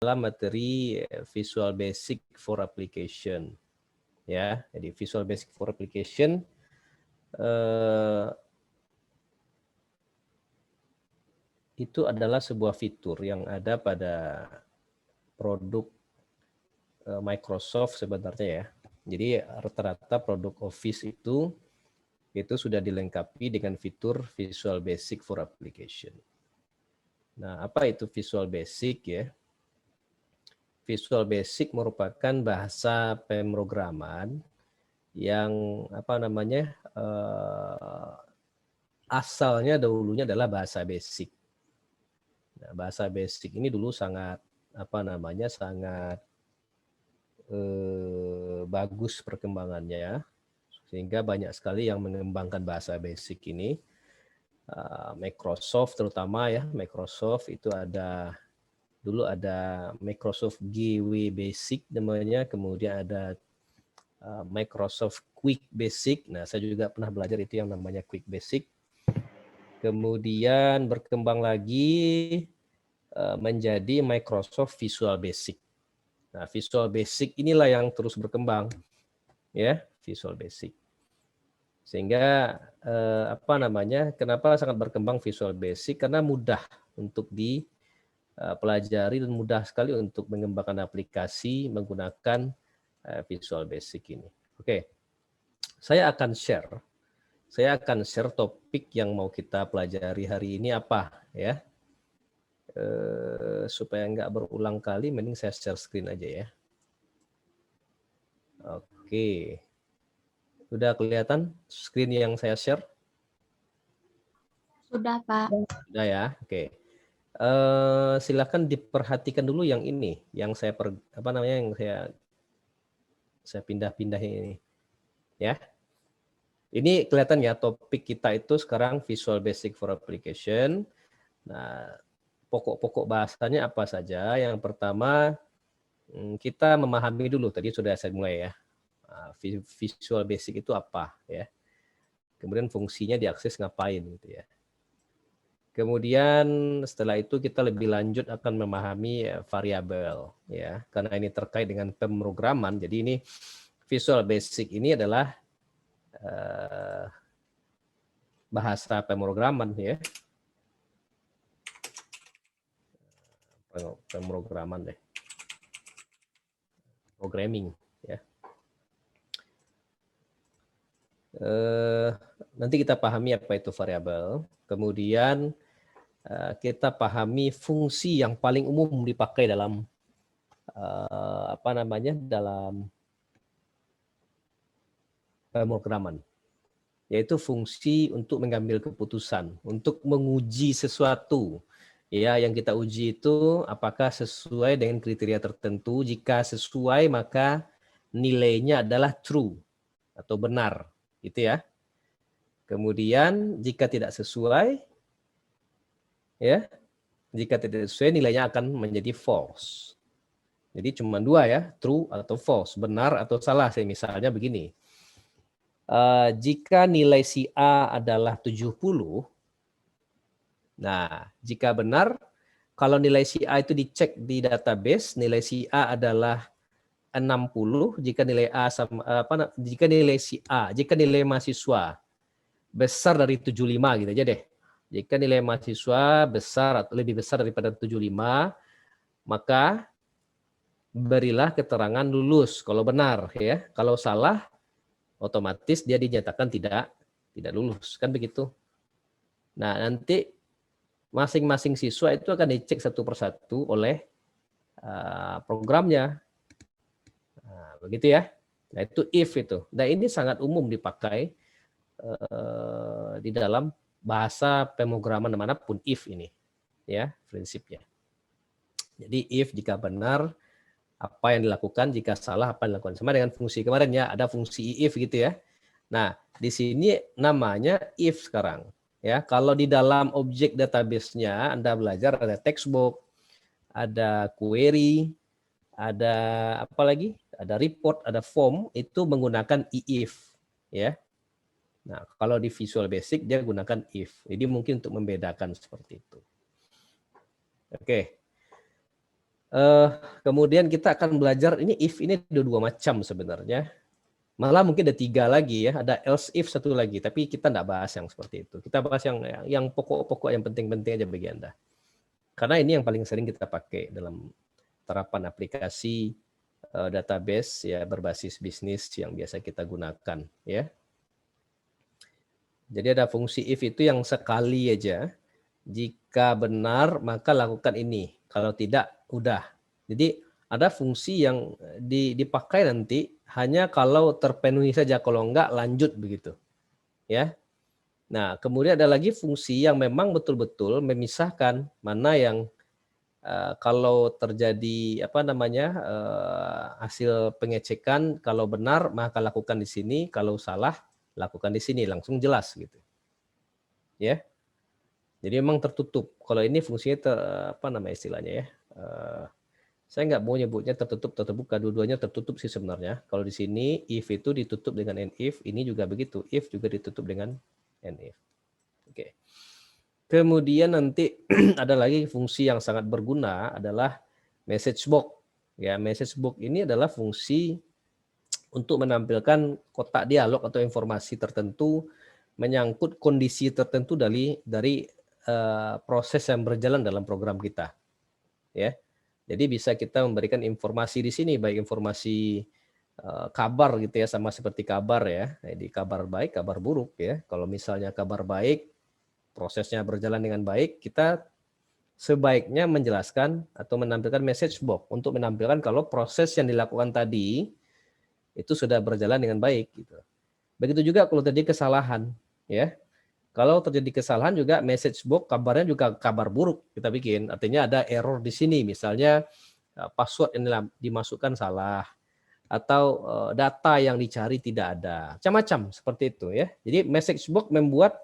dalam materi Visual Basic for Application. Ya, jadi Visual Basic for Application itu adalah sebuah fitur yang ada pada produk Microsoft sebenarnya ya. Jadi rata-rata produk Office itu sudah dilengkapi dengan fitur Visual Basic for Application. Nah, apa itu Visual Basic ya? Visual Basic merupakan bahasa pemrograman yang asalnya dahulunya adalah bahasa basic. Nah, bahasa basic ini dulu sangat sangat bagus perkembangannya, sehingga banyak sekali yang mengembangkan bahasa basic ini. Microsoft terutama ya, Microsoft itu dulu ada Microsoft GW Basic namanya, kemudian ada Microsoft Quick Basic. Nah, saya juga pernah belajar itu yang namanya Quick Basic. Kemudian berkembang lagi menjadi Microsoft Visual Basic. Nah, Visual Basic inilah yang terus berkembang, ya, Visual Basic. Sehingga kenapa sangat berkembang Visual Basic? Karena mudah untuk dipelajari dan mudah sekali untuk mengembangkan aplikasi menggunakan Visual Basic ini. Oke, saya akan share topik yang mau kita pelajari hari ini apa ya. Supaya nggak berulang kali, mending saya share screen aja ya. Oke. Sudah kelihatan screen yang saya share? Sudah, Pak. Sudah ya, oke. Silakan diperhatikan dulu yang ini, yang saya yang saya pindah-pindah ini, ya. Ini kelihatan ya, topik kita itu sekarang Visual Basic for Application. Nah, pokok-pokok bahasanya apa saja? Yang pertama, kita memahami dulu, tadi sudah saya mulai ya. Visual Basic itu apa ya? Kemudian fungsinya diakses ngapain gitu ya. Kemudian setelah itu kita lebih lanjut akan memahami variabel ya, karena ini terkait dengan pemrograman. Jadi ini Visual Basic ini adalah bahasa pemrograman ya. Pemrograman deh. Programming ya. Nanti kita pahami apa itu variabel. Kemudian kita pahami fungsi yang paling umum dipakai dalam dalam pemrograman, yaitu fungsi untuk mengambil keputusan, untuk menguji sesuatu. Ya, yang kita uji itu apakah sesuai dengan kriteria tertentu. Jika sesuai, maka nilainya adalah true atau benar, gitu ya. Kemudian jika tidak sesuai, ya, jika tidak sesuai nilainya akan menjadi false. Jadi cuma dua ya, true atau false, benar atau salah. Saya misalnya begini. Jika nilai si A adalah 70, nah jika benar, kalau nilai si A itu dicek di database, nilai si A adalah 60, jika nilai A jika nilai si A, jika nilai mahasiswa besar dari 75 gitu aja deh. Jika nilai mahasiswa besar atau lebih besar daripada 75, maka berilah keterangan lulus kalau benar ya. Kalau salah, otomatis dia dinyatakan tidak lulus, kan begitu. Nah, nanti masing-masing siswa itu akan dicek satu persatu oleh programnya. Nah, begitu ya. Nah, itu if itu. Nah, ini sangat umum dipakai di dalam bahasa pemrograman manapun, if ini. Ya, prinsipnya. Jadi if jika benar apa yang dilakukan, jika salah apa yang dilakukan. Sama dengan fungsi kemarin ya, ada fungsi if gitu ya. Nah, di sini namanya if sekarang. Ya, kalau di dalam objek database-nya Anda belajar ada textbook, ada query, ada apa lagi? Ada report, ada form, itu menggunakan if, ya. Nah, kalau di Visual Basic dia gunakan if. Jadi mungkin untuk membedakan seperti itu. Oke. Kemudian kita akan belajar ini if ini ada 2 macam sebenarnya. Malah mungkin ada 3 lagi ya, ada else if 1 lagi, tapi kita enggak bahas yang seperti itu. Kita bahas yang pokok-pokok yang penting-penting aja bagi Anda. Karena ini yang paling sering kita pakai dalam terapan aplikasi database ya berbasis bisnis yang biasa kita gunakan ya. Jadi ada fungsi if itu yang sekali aja. Jika benar maka lakukan ini, kalau tidak udah. Jadi ada fungsi yang dipakai nanti hanya kalau terpenuhi saja, kalau enggak lanjut begitu. Ya. Nah, kemudian ada lagi fungsi yang memang betul-betul memisahkan mana yang kalau terjadi hasil pengecekan kalau benar maka lakukan di sini, kalau salah lakukan di sini, langsung jelas gitu. Ya. Jadi memang tertutup. Kalau ini fungsinya istilahnya ya. Saya nggak mau nyebutnya tertutup atau terbuka, dua-duanya tertutup sih sebenarnya. Kalau di sini if itu ditutup dengan if, ini juga begitu. If juga ditutup dengan if. Oke. Kemudian nanti ada lagi fungsi yang sangat berguna adalah message box. Ya, message box ini adalah fungsi untuk menampilkan kotak dialog atau informasi tertentu menyangkut kondisi tertentu dari proses yang berjalan dalam program kita. Ya. Jadi bisa kita memberikan informasi di sini, baik informasi kabar gitu ya, sama seperti kabar ya. Jadi kabar baik, kabar buruk ya. Kalau misalnya kabar baik, prosesnya berjalan dengan baik, kita sebaiknya menjelaskan atau menampilkan message box untuk menampilkan kalau proses yang dilakukan tadi itu sudah berjalan dengan baik gitu. Begitu juga kalau terjadi kesalahan ya. Kalau terjadi kesalahan juga message box kabarnya juga kabar buruk kita bikin. Artinya ada error di sini, misalnya password yang dimasukkan salah atau data yang dicari tidak ada. Macam-macam seperti itu ya. Jadi message box membuat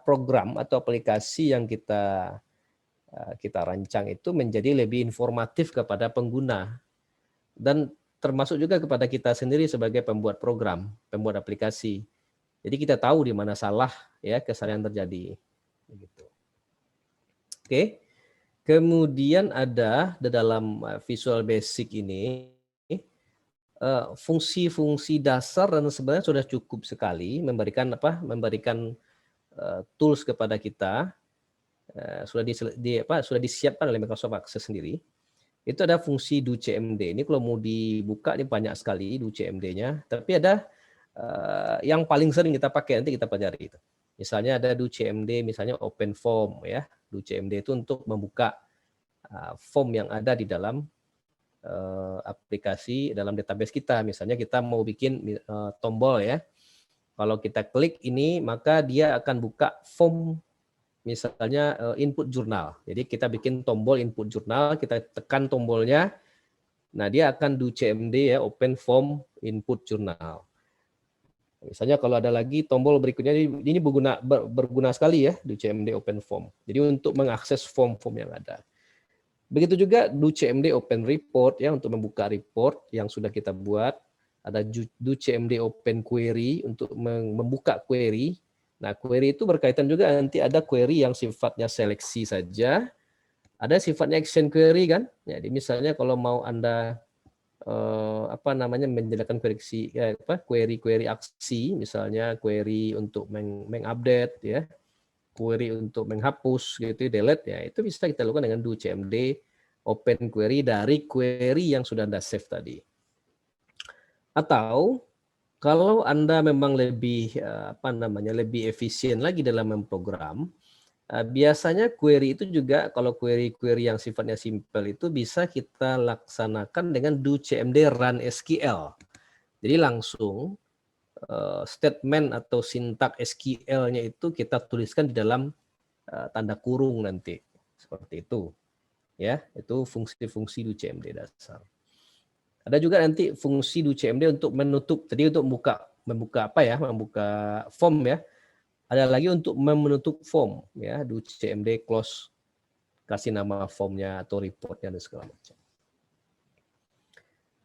program atau aplikasi yang kita rancang itu menjadi lebih informatif kepada pengguna dan termasuk juga kepada kita sendiri sebagai pembuat program, pembuat aplikasi. Jadi kita tahu di mana salah ya kesalahan terjadi. Begitu. Oke. Kemudian ada di dalam Visual Basic ini fungsi-fungsi dasar dan sebenarnya sudah cukup sekali memberikan tools kepada kita. Sudah disiapkan oleh Microsoft Access sendiri. Itu ada fungsi do CMD. Ini kalau mau dibuka ini banyak sekali do CMD-nya, tapi ada yang paling sering kita pakai, nanti kita pelajari itu. Misalnya ada do CMD, misalnya open form ya. Do CMD itu untuk membuka form yang ada di dalam aplikasi dalam database kita. Misalnya kita mau bikin tombol ya. Kalau kita klik ini maka dia akan buka form misalnya input jurnal. Jadi kita bikin tombol input jurnal, kita tekan tombolnya. Nah, dia akan do CMD ya, open form input jurnal. Misalnya kalau ada lagi tombol berikutnya, ini berguna sekali ya, do CMD open form. Jadi untuk mengakses form-form yang ada. Begitu juga do CMD open report ya, untuk membuka report yang sudah kita buat. Ada do CMD open query untuk membuka query. Nah, query itu berkaitan juga, nanti ada query yang sifatnya seleksi saja. Ada sifatnya action query kan. Jadi misalnya kalau mau Anda menjalankan query aksi, misalnya query untuk mengupdate ya, query untuk menghapus gitu, delete ya, itu bisa kita lakukan dengan do CMD open query dari query yang sudah Anda save tadi. Atau kalau Anda memang lebih lebih efisien lagi dalam memprogram, biasanya query itu juga, kalau query-query yang sifatnya simple itu bisa kita laksanakan dengan do CMD run SQL. Jadi langsung statement atau sintak SQL-nya itu kita tuliskan di dalam tanda kurung nanti. Seperti itu. Ya, itu fungsi-fungsi do CMD dasar. Ada juga nanti fungsi do CMD untuk menutup, tadi untuk membuka form ya. Ada lagi untuk menutup form ya, do CMD close, kasih nama formnya atau reportnya dan segala macam.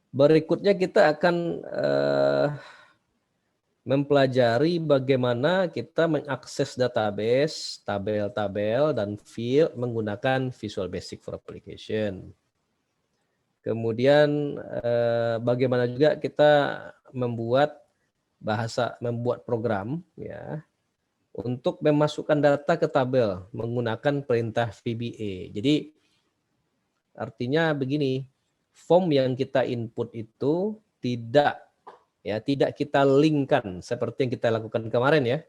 Berikutnya kita akan mempelajari bagaimana kita mengakses database, tabel-tabel dan field menggunakan Visual Basic for Application. Kemudian bagaimana juga kita membuat program ya untuk memasukkan data ke tabel menggunakan perintah VBA. Jadi artinya begini, form yang kita input itu tidak kita linkkan seperti yang kita lakukan kemarin ya.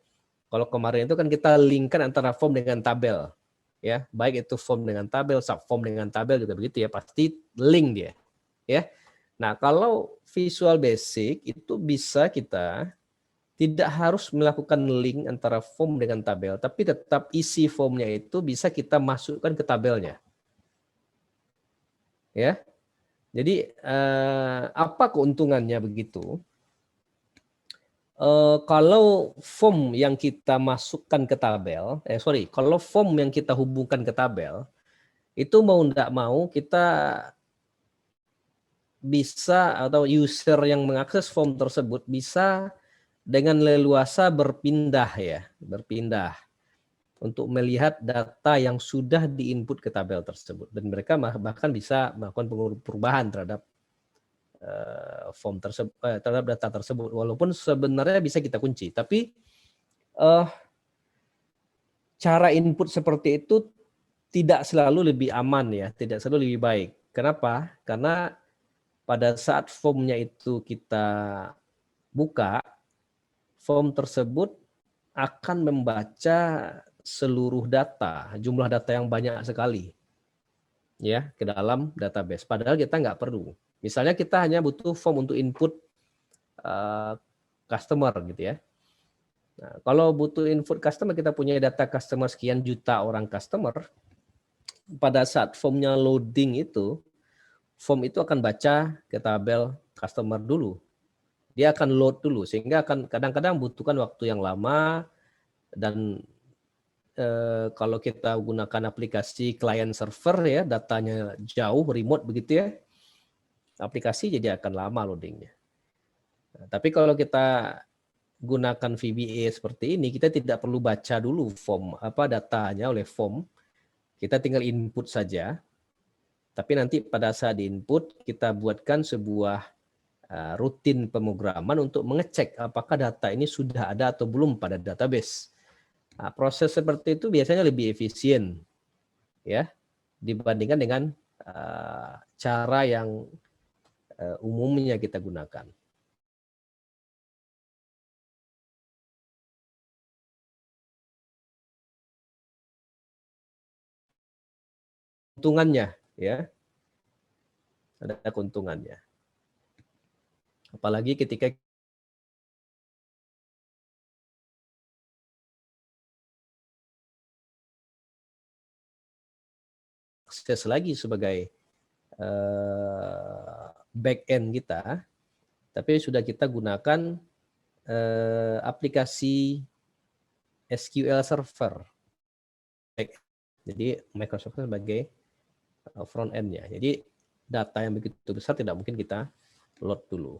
Kalau kemarin itu kan kita linkkan antara form dengan tabel. Ya, baik itu form dengan tabel, subform dengan tabel juga begitu ya, pasti link dia. Ya. Nah, kalau Visual Basic itu bisa kita tidak harus melakukan link antara form dengan tabel, tapi tetap isi formnya itu bisa kita masukkan ke tabelnya. Ya. Jadi apa keuntungannya begitu? Kalau form yang kita masukkan ke tabel, kalau form yang kita hubungkan ke tabel, itu mau tidak mau kita bisa atau user yang mengakses form tersebut bisa dengan leluasa berpindah untuk melihat data yang sudah diinput ke tabel tersebut, dan mereka bahkan bisa melakukan perubahan terhadap form tersebut, terhadap data tersebut, walaupun sebenarnya bisa kita kunci, tapi cara input seperti itu tidak selalu lebih aman ya, tidak selalu lebih baik. Kenapa? Karena pada saat formnya itu kita buka, form tersebut akan membaca seluruh data, jumlah data yang banyak sekali ya ke dalam database. Padahal kita nggak perlu. Misalnya kita hanya butuh form untuk input customer gitu ya. Nah, kalau butuh input customer, kita punya data customer sekian juta orang customer. Pada saat formnya loading itu, form itu akan baca ke tabel customer dulu. Dia akan load dulu, sehingga akan kadang-kadang butuhkan waktu yang lama, dan kalau kita gunakan aplikasi client server ya, datanya jauh, remote begitu ya, aplikasi jadi akan lama loadingnya. Nah, tapi kalau kita gunakan VBA seperti ini, kita tidak perlu baca dulu form datanya oleh form, kita tinggal input saja. Tapi nanti pada saat diinput kita buatkan sebuah rutin pemrograman untuk mengecek apakah data ini sudah ada atau belum pada database. Nah, proses seperti itu biasanya lebih efisien ya dibandingkan dengan cara yang umumnya kita gunakan. Keuntungannya ya, ada keuntungannya. Apalagi ketika akses lagi sebagai back end kita, tapi sudah kita gunakan aplikasi SQL Server. Jadi Microsoft sebagai front end-nya. Jadi data yang begitu besar tidak mungkin kita load dulu.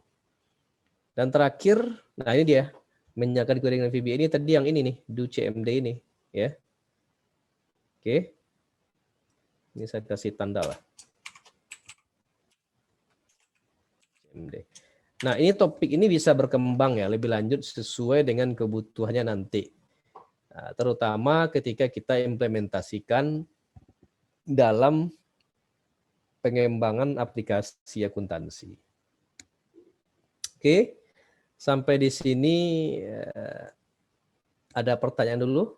Dan terakhir, nah ini dia menjaga dengan VBA ini tadi yang ini nih, do CMD ini ya. Oke. Ini saya kasih tanda lah. CMD. Nah, ini topik ini bisa berkembang ya lebih lanjut sesuai dengan kebutuhannya nanti. Nah, terutama ketika kita implementasikan dalam pengembangan aplikasi akuntansi. Oke, sampai di sini ada pertanyaan dulu?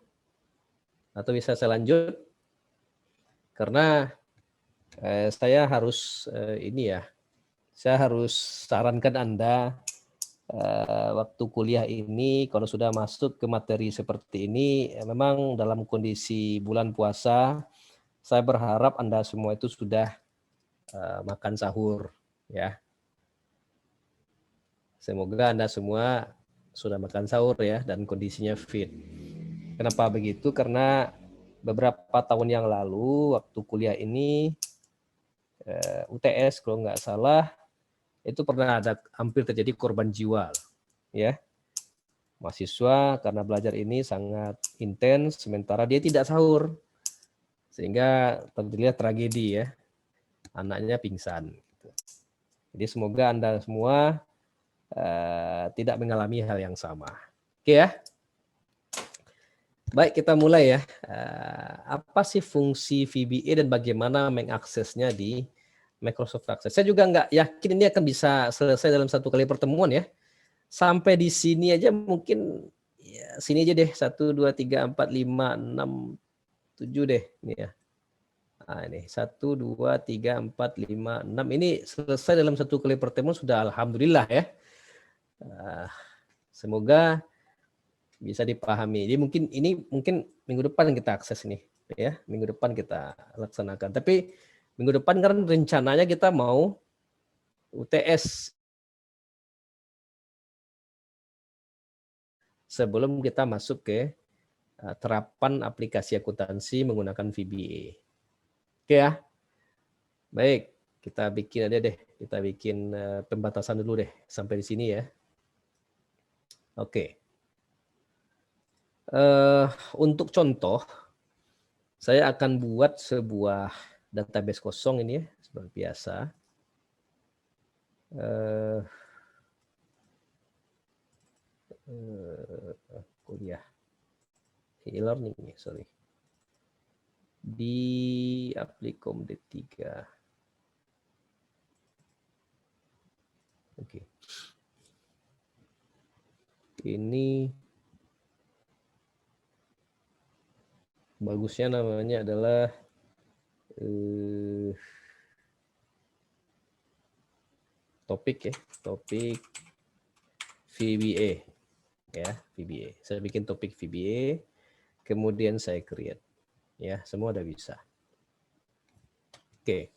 Atau bisa saya lanjut? Karena saya harus saya harus sarankan Anda waktu kuliah ini kalau sudah masuk ke materi seperti ini, memang dalam kondisi bulan puasa, saya berharap Anda semua itu sudah makan sahur ya. Semoga Anda semua sudah makan sahur ya dan kondisinya fit. Kenapa begitu? Karena beberapa tahun yang lalu waktu kuliah ini UTS kalau nggak salah itu pernah ada hampir terjadi korban jiwa ya. Mahasiswa karena belajar ini sangat intens sementara dia tidak sahur. Sehingga terjadi tragedi ya. Anaknya pingsan. Jadi semoga Anda semua tidak mengalami hal yang sama. Oke ya. Baik, kita mulai ya. Apa sih fungsi VBA dan bagaimana mengaksesnya di Microsoft Access? Saya juga nggak yakin ini akan bisa selesai dalam satu kali pertemuan ya. Sampai di sini aja mungkin ya, sini aja deh 1, 2, 3, 4, 5, 6, 7 deh ini ya. Nah, ini 1, 2, 3, 4, 5, 6 ini selesai dalam satu kali pertemuan sudah alhamdulillah ya. Semoga bisa dipahami. Jadi mungkin minggu depan kita akses ini ya, minggu depan kita laksanakan. Tapi minggu depan kan rencananya kita mau UTS sebelum kita masuk ke terapan aplikasi akuntansi menggunakan VBA. Oke ya. Baik, kita bikin aja deh. Kita bikin pembatasan dulu deh sampai di sini ya. Oke. Untuk contoh, saya akan buat sebuah database kosong ini ya, seperti biasa. Kuliah e-learning ya, sorry. Di Applikom D3. Oke. Ini bagusnya namanya adalah topik ya, topik VBA ya, VBA. Saya bikin topik VBA, kemudian saya create ya, semua udah bisa. Oke.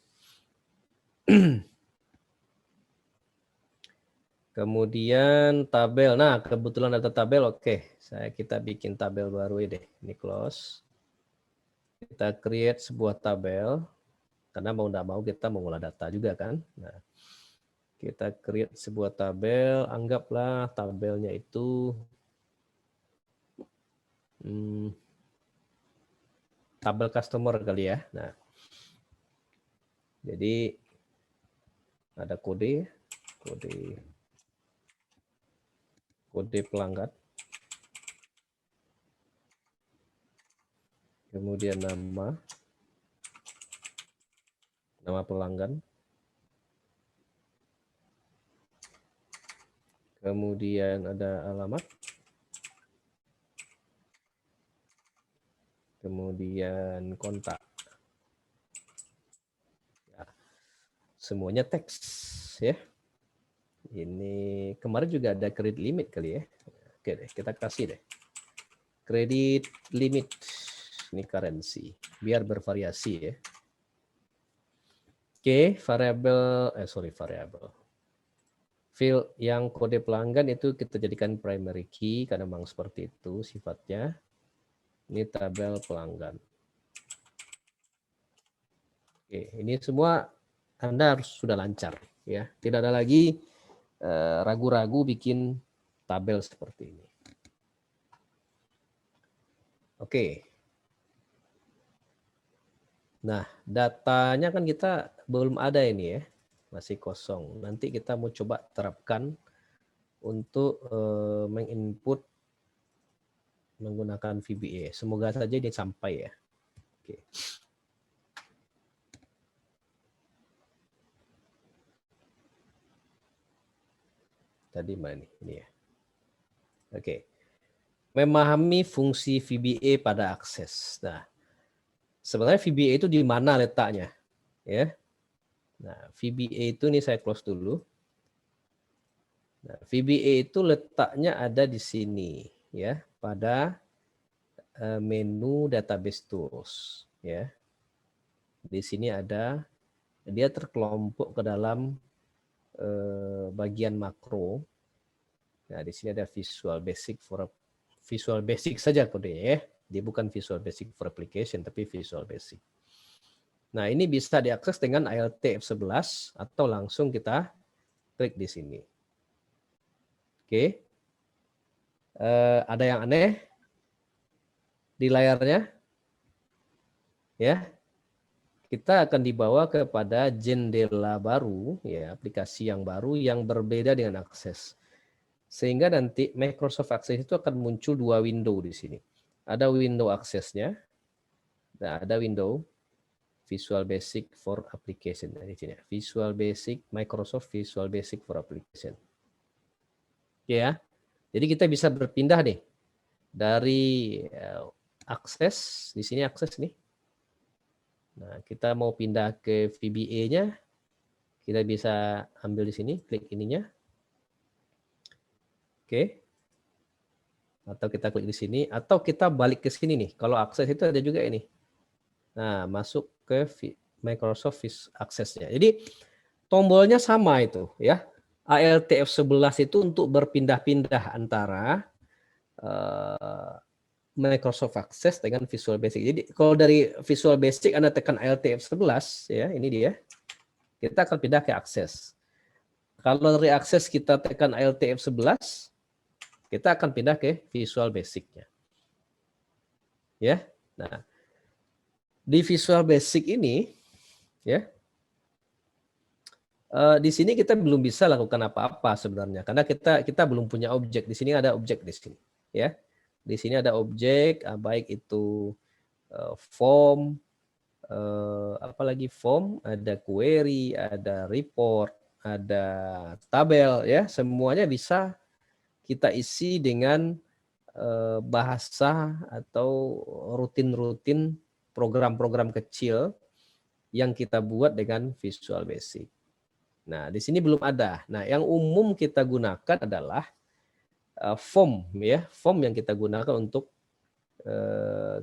Kemudian tabel. Nah, kebetulan ada tabel. Oke, kita bikin tabel baru deh. Ini close. Kita create sebuah tabel karena mau tidak mau kita mengolah data juga kan. Nah, kita create sebuah tabel. Anggaplah tabelnya itu tabel customer kali ya. Nah, jadi ada kode pelanggan, kemudian nama pelanggan, kemudian ada alamat, kemudian kontak. Ya, semuanya teks ya. Ini kemarin juga ada credit limit kali ya. Oke deh, kita kasih deh. Credit limit, ini currency, biar bervariasi ya. Oke, variable. Field yang kode pelanggan itu kita jadikan primary key karena memang seperti itu sifatnya. Ini tabel pelanggan. Oke, ini semua Anda harus sudah lancar ya. Tidak ada lagi ragu-ragu bikin tabel seperti ini. Oke. Nah, datanya kan kita belum ada ini ya. Masih kosong. Nanti kita mau coba terapkan untuk menginput menggunakan VBA. Semoga saja dia sampai ya. Oke. Tadi mana ini ya. Oke. Memahami fungsi VBA pada akses. Nah, sebenarnya VBA itu di mana letaknya? Ya. Nah, VBA itu nih saya close dulu. Nah, VBA itu letaknya ada di sini ya, pada menu database tools ya. Di sini ada, dia terkelompok ke dalam bagian makro. Nah, di sini ada Visual Basic saja kodenya ya. Dia bukan Visual Basic for Application tapi Visual Basic. Nah, ini bisa diakses dengan Alt F11 atau langsung kita klik di sini. Oke. Ada yang aneh di layarnya? Ya. kita akan dibawa kepada jendela baru, ya, aplikasi yang baru yang berbeda dengan Access. Sehingga nanti Microsoft Access itu akan muncul 2 window di sini. Ada window Access-nya, nah, ada window Visual Basic for Application. Nah, di sini Visual Basic, Microsoft Visual Basic for Application. Ya, jadi kita bisa berpindah nih dari Access, di sini Access nih. Nah, kita mau pindah ke VBA-nya, kita bisa ambil di sini, klik ininya. Oke. Atau kita klik di sini, atau kita balik ke sini nih. Kalau Access itu ada juga ini. Nah, masuk ke Microsoft Access-nya. Jadi tombolnya sama itu, ya. ALT F11 itu untuk berpindah-pindah antara Microsoft Access dengan Visual Basic. Jadi kalau dari Visual Basic Anda tekan ALT F11, ya, ini dia. Kita akan pindah ke Access. Kalau dari Access kita tekan ALT F11, kita akan pindah ke Visual Basic-nya. Ya. Nah, di Visual Basic ini, ya, di sini kita belum bisa lakukan apa-apa sebenarnya karena kita belum punya objek. Di sini ada objek di sini, ya. Di sini ada objek, baik itu form, apalagi form, ada query, ada report, ada tabel, ya. Semuanya bisa kita isi dengan bahasa atau rutin-rutin program-program kecil yang kita buat dengan Visual Basic. Nah, di sini belum ada. Nah, yang umum kita gunakan adalah form, ya, form yang kita gunakan untuk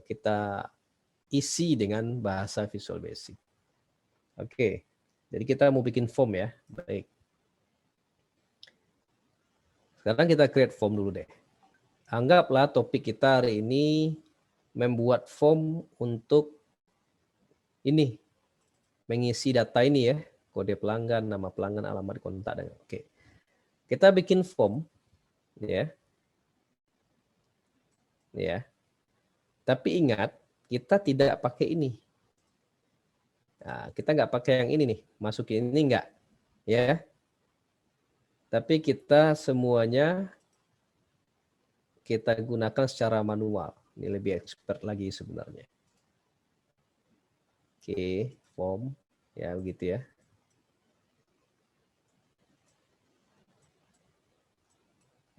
kita isi dengan bahasa Visual Basic. Oke, jadi kita mau bikin form, ya. Baik. Sekarang kita create form dulu deh. Anggaplah topik kita hari ini membuat form untuk ini, mengisi data ini, ya, kode pelanggan, nama pelanggan, alamat kontak, dan oke. Kita bikin form, ya. Ya. Tapi ingat, kita tidak pakai ini. Nah, kita nggak pakai yang ini nih, masukin ini nggak, ya. Tapi kita semuanya kita gunakan secara manual. Ini lebih expert lagi sebenarnya. Oke, form, ya begitu, ya.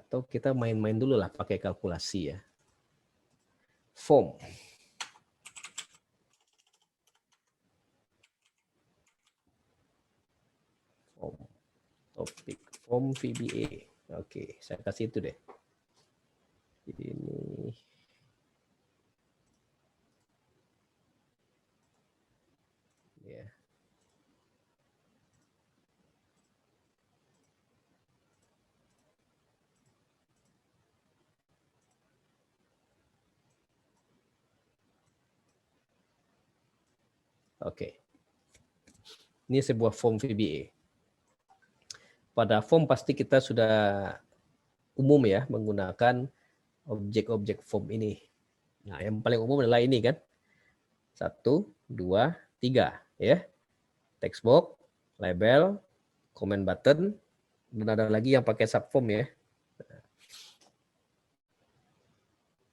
Atau kita main-main dulu lah pakai kalkulasi, ya. Form. Form. Topik form VBA. Oke, saya kasih itu deh. Ini. Ya. Oke. Ini sebuah form VBA. Pada form pasti kita sudah umum, ya, menggunakan objek-objek form ini. Nah, yang paling umum adalah ini kan. 1, 2, 3, ya. Text box, label, comment button, dan ada lagi yang pakai subform, ya.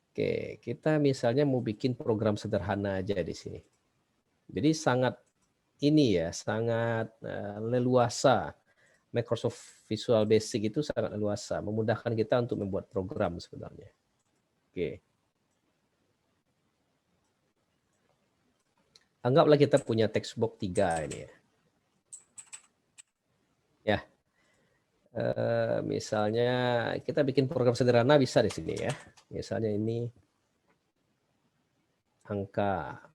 Oke, kita misalnya mau bikin program sederhana aja di sini. Jadi sangat ini, ya, sangat leluasa. Microsoft Visual Basic itu sangat leluasa, memudahkan kita untuk membuat program sebenarnya. Oke. Anggaplah kita punya text box 3 ini, ya. Ya. Misalnya kita bikin program sederhana bisa di sini, ya. Misalnya ini angka.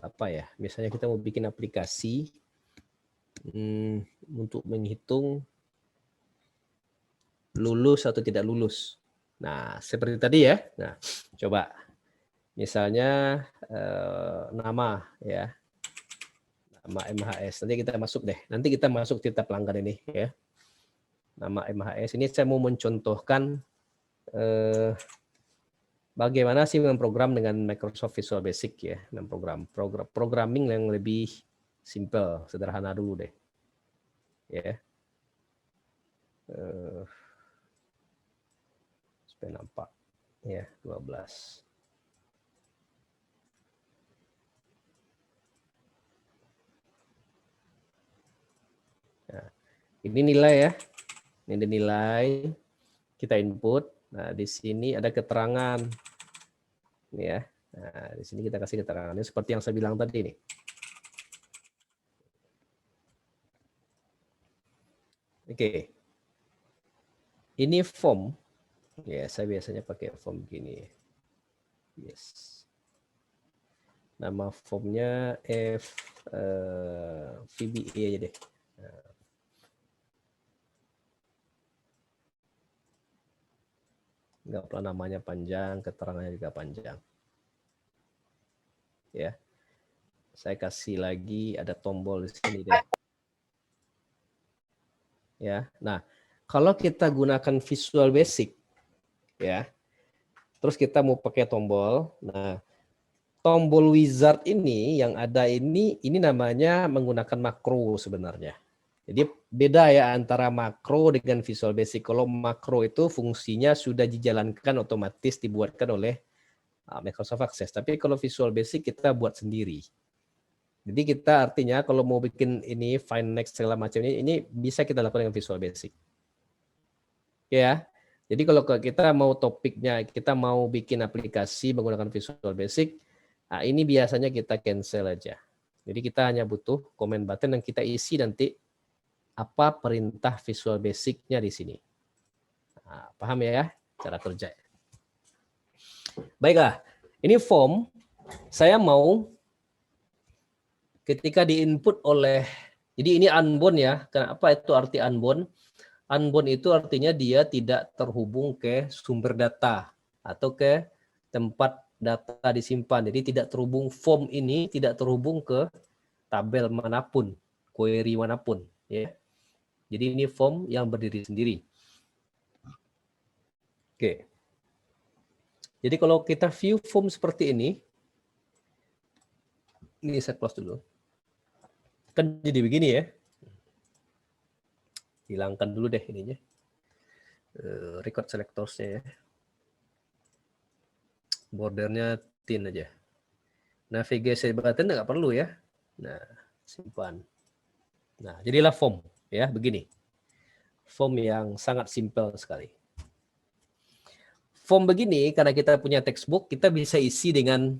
Apa ya? Misalnya kita mau bikin aplikasi untuk menghitung lulus atau tidak lulus. Nah, seperti tadi, ya. Nah, coba misalnya nama, ya. Nama MHS. Nanti kita masuk deh. Nanti kita masuk cerita pelanggan ini, ya. Nama MHS. Ini saya mau mencontohkan bagaimana sih memprogram dengan Microsoft Visual Basic ya, programming yang lebih simple, sederhana dulu deh. Ya. Supaya nampak ya 12. Nah, ini nilai ya. Ini nilai kita input. Nah, di sini ada keterangan. Ini ya. Nah, di sini kita kasih keterangannya seperti yang saya bilang tadi nih. Oke. Ini form. Ya, saya biasanya pakai form gini. Yes. Nama formnya VBA aja deh. Nah. Nggak perlu namanya panjang, keterangannya juga panjang. Ya. Saya kasih lagi ada tombol di sini deh. Ya. Nah, kalau kita gunakan Visual Basic ya. Terus kita mau pakai tombol. Nah, tombol wizard ini yang ada ini namanya menggunakan makro sebenarnya. Jadi beda ya antara makro dengan Visual Basic. Kalau makro itu fungsinya sudah dijalankan otomatis dibuatkan oleh Microsoft Access. Tapi kalau Visual Basic kita buat sendiri. Jadi kita artinya kalau mau bikin ini find next segala macam ini bisa kita lakukan dengan Visual Basic. Ya. Jadi kalau kita mau topiknya, kita mau bikin aplikasi menggunakan Visual Basic, nah ini biasanya kita cancel aja. Jadi kita hanya butuh comment button yang kita isi nanti apa perintah Visual Basic-nya di sini. Nah, paham ya cara kerja. Baiklah, ini form. Saya mau ketika diinput oleh, jadi ini unbound ya. Kenapa itu arti unbound? Unbound itu artinya dia tidak terhubung ke sumber data atau ke tempat data disimpan. Jadi tidak terhubung, form ini tidak terhubung ke tabel manapun, query manapun. Ya. Jadi ini form yang berdiri sendiri. Oke. Jadi kalau kita view form seperti ini saya close dulu. Kan jadi begini ya. Hilangkan dulu deh ininya. Record selectors-nya ya. Bordernya thin aja. Navigation button nggak perlu ya. Nah, simpan. Nah, jadilah form ya, begini. Form yang sangat simpel sekali. Form begini karena kita punya textbook, kita bisa isi dengan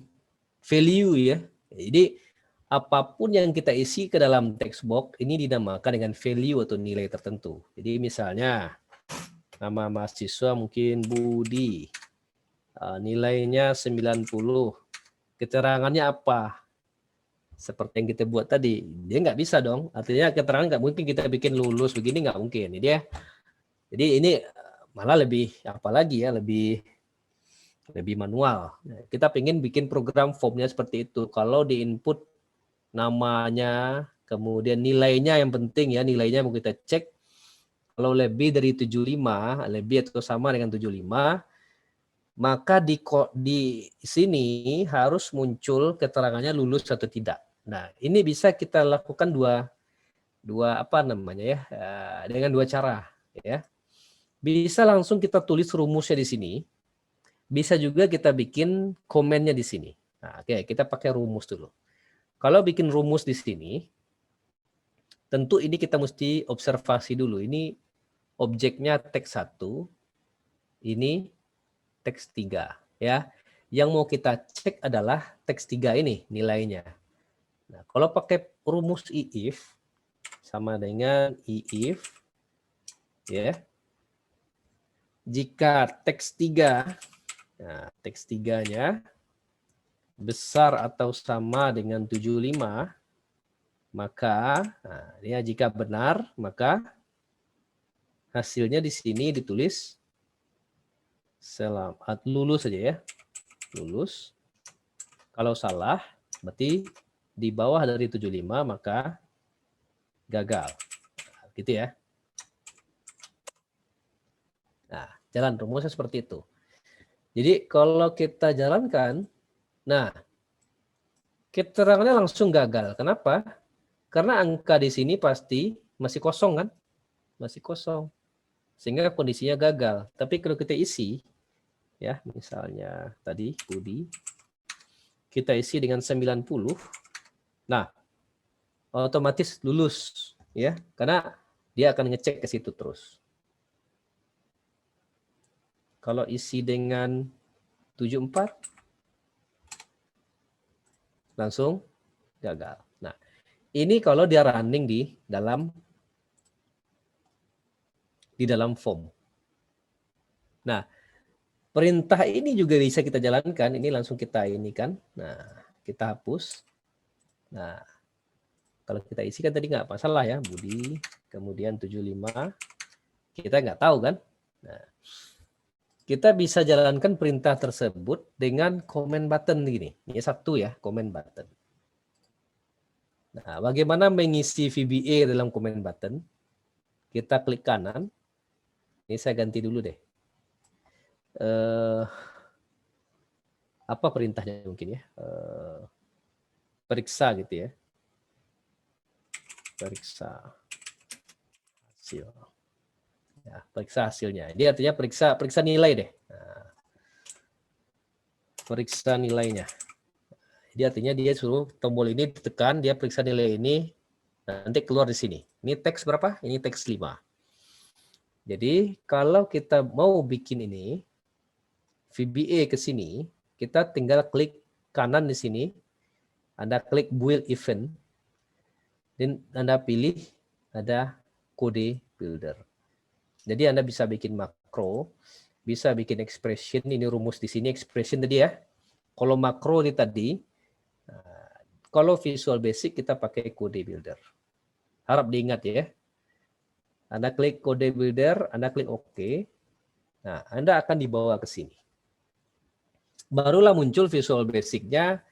value ya. Jadi apapun yang kita isi ke dalam textbox ini dinamakan dengan value atau nilai tertentu. Jadi misalnya nama mahasiswa mungkin Budi. Nilainya 90. Keterangannya apa? Seperti yang kita buat tadi. Dia nggak bisa dong. Artinya keterangan nggak mungkin kita bikin lulus begini, nggak mungkin. Jadi ini malah lebih apalagi ya, lebih manual. Kita pengen bikin program formnya seperti itu. Kalau di input namanya, kemudian nilainya yang penting ya, nilainya mau kita cek. Kalau lebih dari 75, lebih atau sama dengan 75, maka di sini harus muncul keterangannya lulus atau tidak. Nah, ini bisa kita lakukan dua apa namanya ya, dengan dua cara ya. Bisa langsung kita tulis rumusnya di sini. Bisa juga kita bikin komennya di sini. Nah, oke, kita pakai rumus dulu. Kalau bikin rumus di sini, tentu ini kita mesti observasi dulu. Ini objeknya teks 1, ini teks 3 ya. Yang mau kita cek adalah teks 3 ini nilainya. Nah, kalau pakai rumus if sama dengan if ya. Jika teks 3, nah, teks 3-nya besar atau sama dengan 75, maka ya jika benar, maka hasilnya di sini ditulis selamat lulus saja ya. Lulus. Kalau salah, berarti di bawah dari 75 maka gagal. Gitu ya. Nah, jalan rumusnya seperti itu. Jadi kalau kita jalankan, nah keterangannya langsung gagal. Kenapa? Karena angka di sini pasti masih kosong kan? Masih kosong. Sehingga kondisinya gagal. Tapi kalau kita isi, ya misalnya tadi Budi, kita isi dengan 90, nah otomatis lulus ya, karena dia akan ngecek ke situ terus. Kalau isi dengan 74 langsung gagal. Nah, ini kalau dia running di dalam form. Nah, perintah ini juga bisa kita jalankan, ini langsung kita ini kan. Nah, kita hapus. Nah, kalau kita isi kan tadi nggak masalah ya, Budi, kemudian 75, kita nggak tahu kan. Nah, kita bisa jalankan perintah tersebut dengan comment button gini. Ini satu ya, comment button. Nah, bagaimana mengisi VBA dalam comment button? Kita klik kanan. Ini saya ganti dulu deh. Apa perintahnya mungkin ya? Periksa gitu ya. Periksa hasil. Ya, periksa hasilnya. Ini artinya periksa nilai deh. Nah, periksa nilainya. Jadi artinya dia suruh tombol ini ditekan, dia periksa nilai ini, nanti keluar di sini. Ini teks berapa? Ini teks 5. Jadi kalau kita mau bikin ini, VBA ke sini, kita tinggal klik kanan di sini, Anda klik build event, dan Anda pilih ada kode builder. Jadi Anda bisa bikin makro, bisa bikin expression, ini rumus di sini expression tadi ya. Kalau makro ini tadi, kalau Visual Basic kita pakai kode builder. Harap diingat ya. Anda klik kode builder, Anda klik OK. Nah, Anda akan dibawa ke sini. Barulah muncul Visual Basic-nya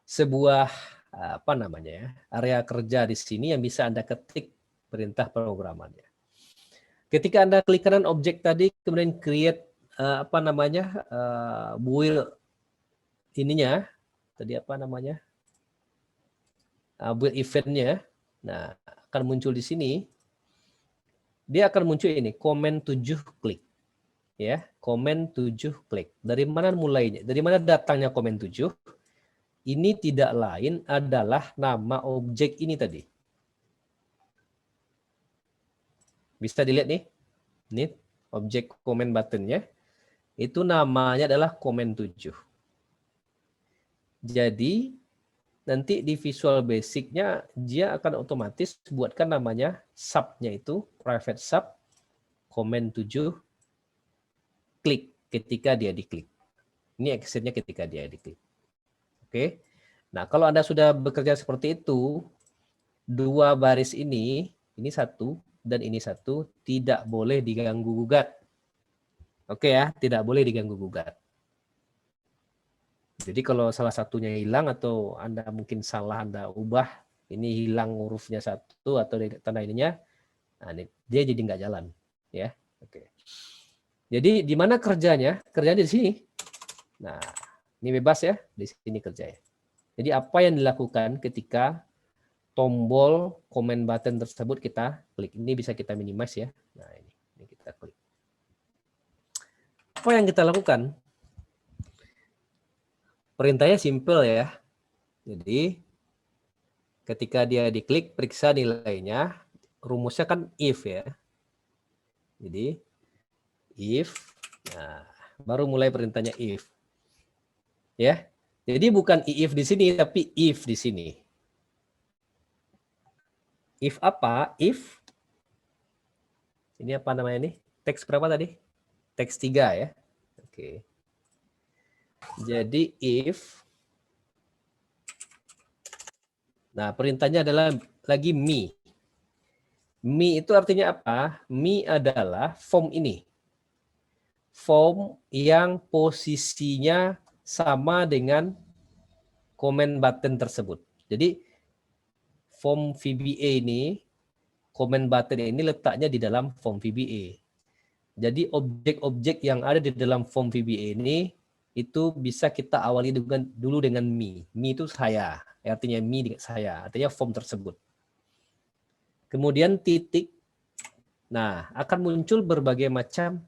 sebuah apa namanya ya, area kerja di sini yang bisa Anda ketik perintah pemrogramannya. Ketika Anda klik kanan objek tadi, kemudian create apa namanya build ininya, tadi apa namanya build eventnya, nah akan muncul di sini. Dia akan muncul ini komen 7 klik. Ya, komen 7 klik. Dari mana mulainya? Dari mana datangnya komen 7? Ini tidak lain adalah nama objek ini tadi. Bisa dilihat nih. Ini objek komen buttonnya. Itu namanya adalah komen 7. Jadi nanti di Visual Basic-nya dia akan otomatis buatkan namanya sub-nya itu private sub komen 7 klik ketika dia diklik. Ini actionnya ketika dia diklik. Oke. Nah, kalau Anda sudah bekerja seperti itu, dua baris ini satu dan ini satu, tidak boleh diganggu gugat. Oke ya, tidak boleh diganggu gugat. Jadi kalau salah satunya hilang atau Anda mungkin salah Anda ubah, ini hilang hurufnya satu atau tanda ininya, nah dia jadi nggak jalan. Ya, oke. Jadi di mana kerjanya? Kerjanya di sini. Nah, ini bebas ya, di sini kerjanya. Jadi apa yang dilakukan ketika tombol comment button tersebut kita klik. Ini bisa kita minimize ya. Nah, ini kita klik. Apa yang kita lakukan? Perintahnya simple ya. Jadi ketika dia diklik, periksa nilainya. Rumusnya kan if ya. Jadi if. Nah, baru mulai perintahnya if. Ya. Jadi bukan if di sini, tapi if di sini. If apa? If. Ini apa namanya nih? Teks berapa tadi? Teks 3 ya. Oke. Jadi if. Nah, perintahnya adalah lagi me. Me itu artinya apa? Me adalah form ini. Form yang posisinya sama dengan comment button tersebut. Jadi form VBA ini, comment button ini letaknya di dalam form VBA. Jadi objek-objek yang ada di dalam form VBA ini itu bisa kita awali dulu dengan me. Me itu saya, artinya me dengan saya, artinya form tersebut. Kemudian titik. Nah, akan muncul berbagai macam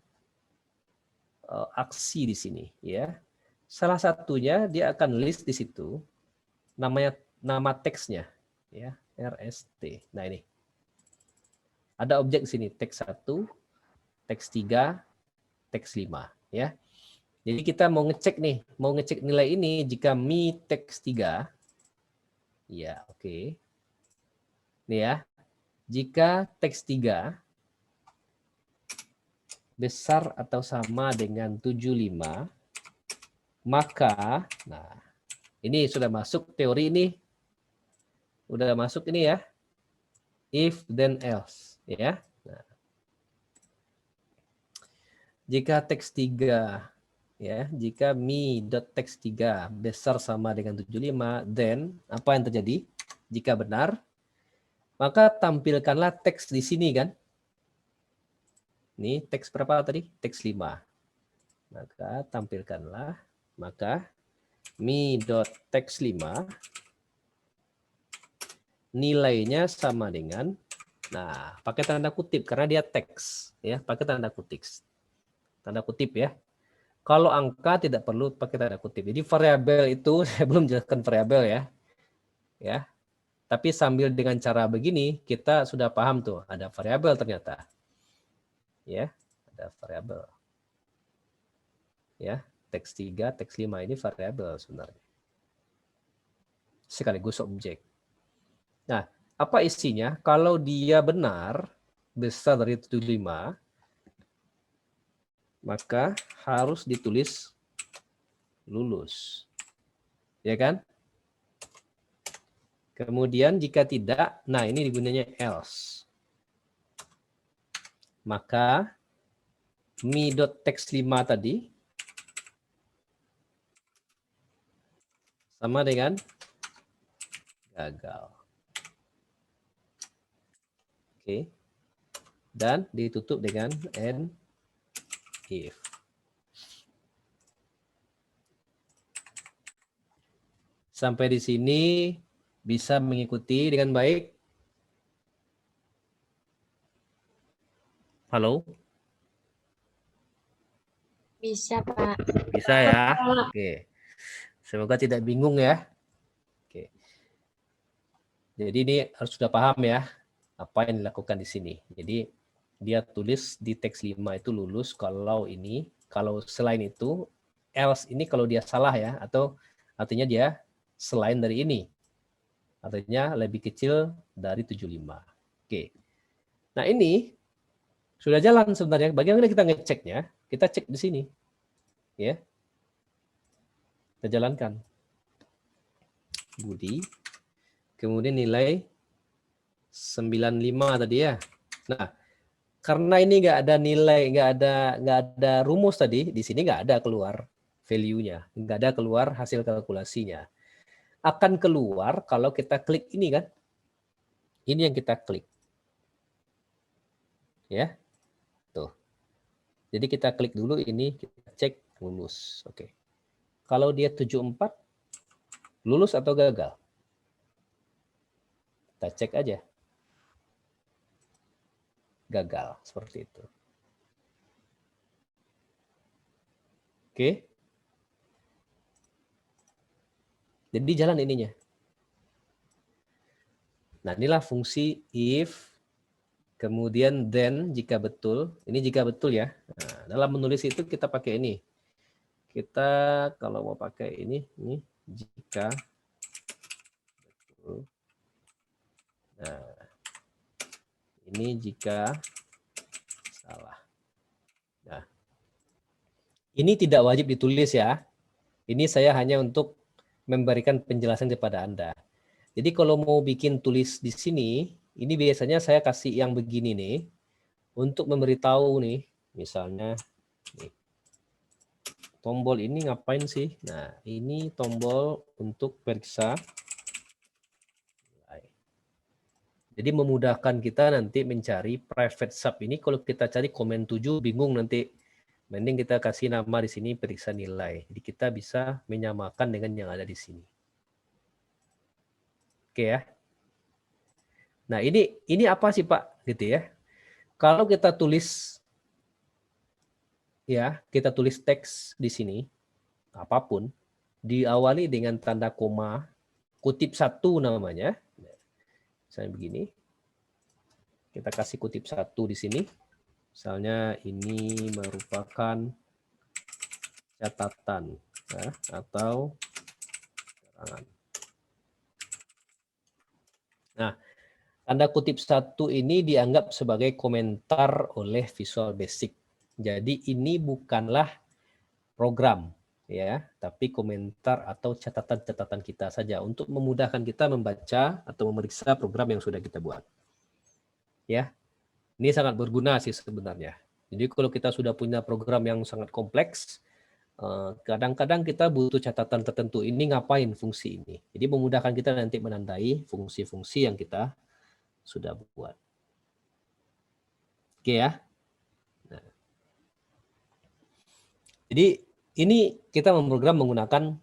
aksi di sini, ya. Salah satunya dia akan list di situ nama teksnya, ya, RST. Nah, ini. Ada objek di sini, teks 1, teks 3, teks 5, ya. Jadi kita mau ngecek nih, mau ngecek nilai ini jika me teks 3, ya, oke. Nih ya, jika teks 3 besar atau sama dengan 75, maka, nah, ini sudah masuk teori ini, udah masuk ini ya, if then else, ya. Nah, jika teks 3, ya, jika me.teks 3 besar sama dengan 75, then apa yang terjadi? Jika benar, maka tampilkanlah teks di sini kan. Ini teks berapa tadi? Teks 5. Maka tampilkanlah, maka me.teks 5 nilainya sama dengan, nah, pakai tanda kutip karena dia teks, ya, pakai tanda kutip ya. Kalau angka tidak perlu pakai tanda kutip. Jadi variabel itu saya belum jelaskan variabel ya. Ya. Tapi sambil dengan cara begini kita sudah paham tuh ada variabel ternyata. Ya, ada variabel. Ya, teks 3, teks 5 ini variabel sebenarnya. Sekaligus objek. Nah, apa isinya? Kalau dia benar besar dari 75, maka harus ditulis lulus. Ya kan? Kemudian jika tidak, nah ini gunanya else. Maka me.teks 5 tadi sama dengan gagal. Oke. Dan ditutup dengan and if. Sampai di sini bisa mengikuti dengan baik? Halo? Bisa, Pak. Bisa ya? Oke. Semoga tidak bingung ya. Oke. Jadi ini harus sudah paham ya apa yang dilakukan di sini. Jadi dia tulis di teks 5 itu lulus kalau ini, kalau selain itu, else ini kalau dia salah ya, atau artinya dia selain dari ini. Artinya lebih kecil dari 75. Oke. Nah ini sudah jalan sebenarnya. Bagaimana kita ngeceknya? Kita cek di sini. Ya. Kita jalankan. Budi. Kemudian nilai 95 tadi ya. Nah, karena ini nggak ada nilai, nggak ada rumus tadi, di sini nggak ada keluar value-nya, nggak ada keluar hasil kalkulasinya. Akan keluar kalau kita klik ini kan. Ini yang kita klik. Ya. Tuh. Jadi kita klik dulu ini, kita cek lulus. Oke. Kalau dia 74, lulus atau gagal? Kita cek aja. Gagal, seperti itu. Oke. Jadi jalan ininya. Nah, inilah fungsi if, kemudian then jika betul. Ini jika betul ya. Nah, dalam menulis itu kita pakai ini. Kita kalau mau pakai ini jika betul. Nah, ini jika salah. Nah, ini tidak wajib ditulis ya. Ini saya hanya untuk memberikan penjelasan kepada Anda. Jadi kalau mau bikin tulis di sini, ini biasanya saya kasih yang begini nih, untuk memberitahu nih, misalnya nih, tombol ini ngapain sih? Nah, ini tombol untuk periksa. Jadi memudahkan kita nanti mencari private sub ini. Kalau kita cari komen 7 bingung nanti Mending kita kasih nama di sini periksa nilai. Jadi kita bisa menyamakan dengan yang ada di sini. Oke ya. Nah, ini apa sih Pak? Gitu ya. Kalau kita tulis teks di sini apapun diawali dengan tanda koma kutip 1 namanya. Misalnya begini. Kita kasih kutip 1 di sini. Misalnya ini merupakan catatan ya, atau keterangan. Nah, tanda kutip 1 ini dianggap sebagai komentar oleh Visual Basic. Jadi ini bukanlah program ya, tapi komentar atau catatan-catatan kita saja untuk memudahkan kita membaca atau memeriksa program yang sudah kita buat. Ya. Ini sangat berguna sih sebenarnya. Jadi kalau kita sudah punya program yang sangat kompleks, kadang-kadang kita butuh catatan tertentu, ini ngapain fungsi ini. Jadi memudahkan kita nanti menandai fungsi-fungsi yang kita sudah buat. Oke ya. Nah. Jadi ini kita memprogram menggunakan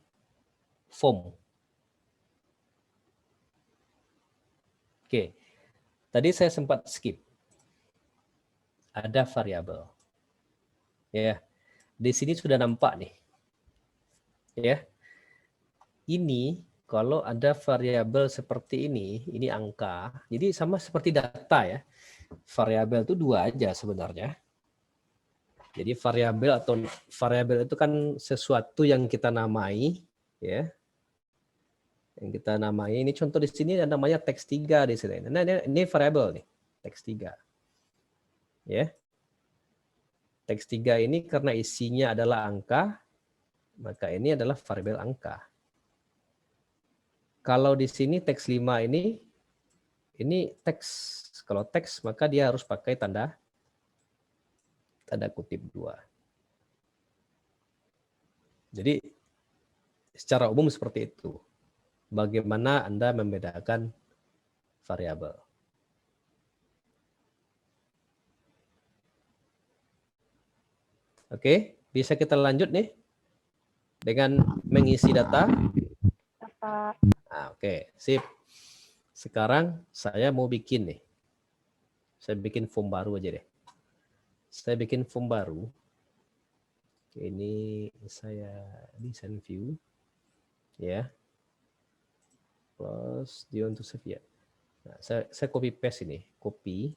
form. Oke. Tadi saya sempat skip. Ada variabel. Ya. Di sini sudah nampak nih. Ya. Ini kalau ada variabel seperti ini angka. Jadi sama seperti data ya. Variabel itu 2 aja sebenarnya. Jadi variabel itu kan sesuatu yang kita namai ya. Yang kita namai ini contoh di sini ada namanya teks 3 di sini. Nah, ini variabel nih, teks 3. Ya. Teks 3 ini karena isinya adalah angka, maka ini adalah variabel angka. Kalau di sini teks 5 ini teks. Kalau teks maka dia harus pakai tanda kutip 2. Jadi secara umum seperti itu. Bagaimana Anda membedakan variabel. Oke, bisa kita lanjut nih dengan mengisi data. Nah, oke, sip. Sekarang saya mau bikin nih. Saya bikin form baru aja deh. Saya bikin form baru. Ini saya design view. Ya. Plus do you want to save ya. Nah, saya copy paste ini. Copy.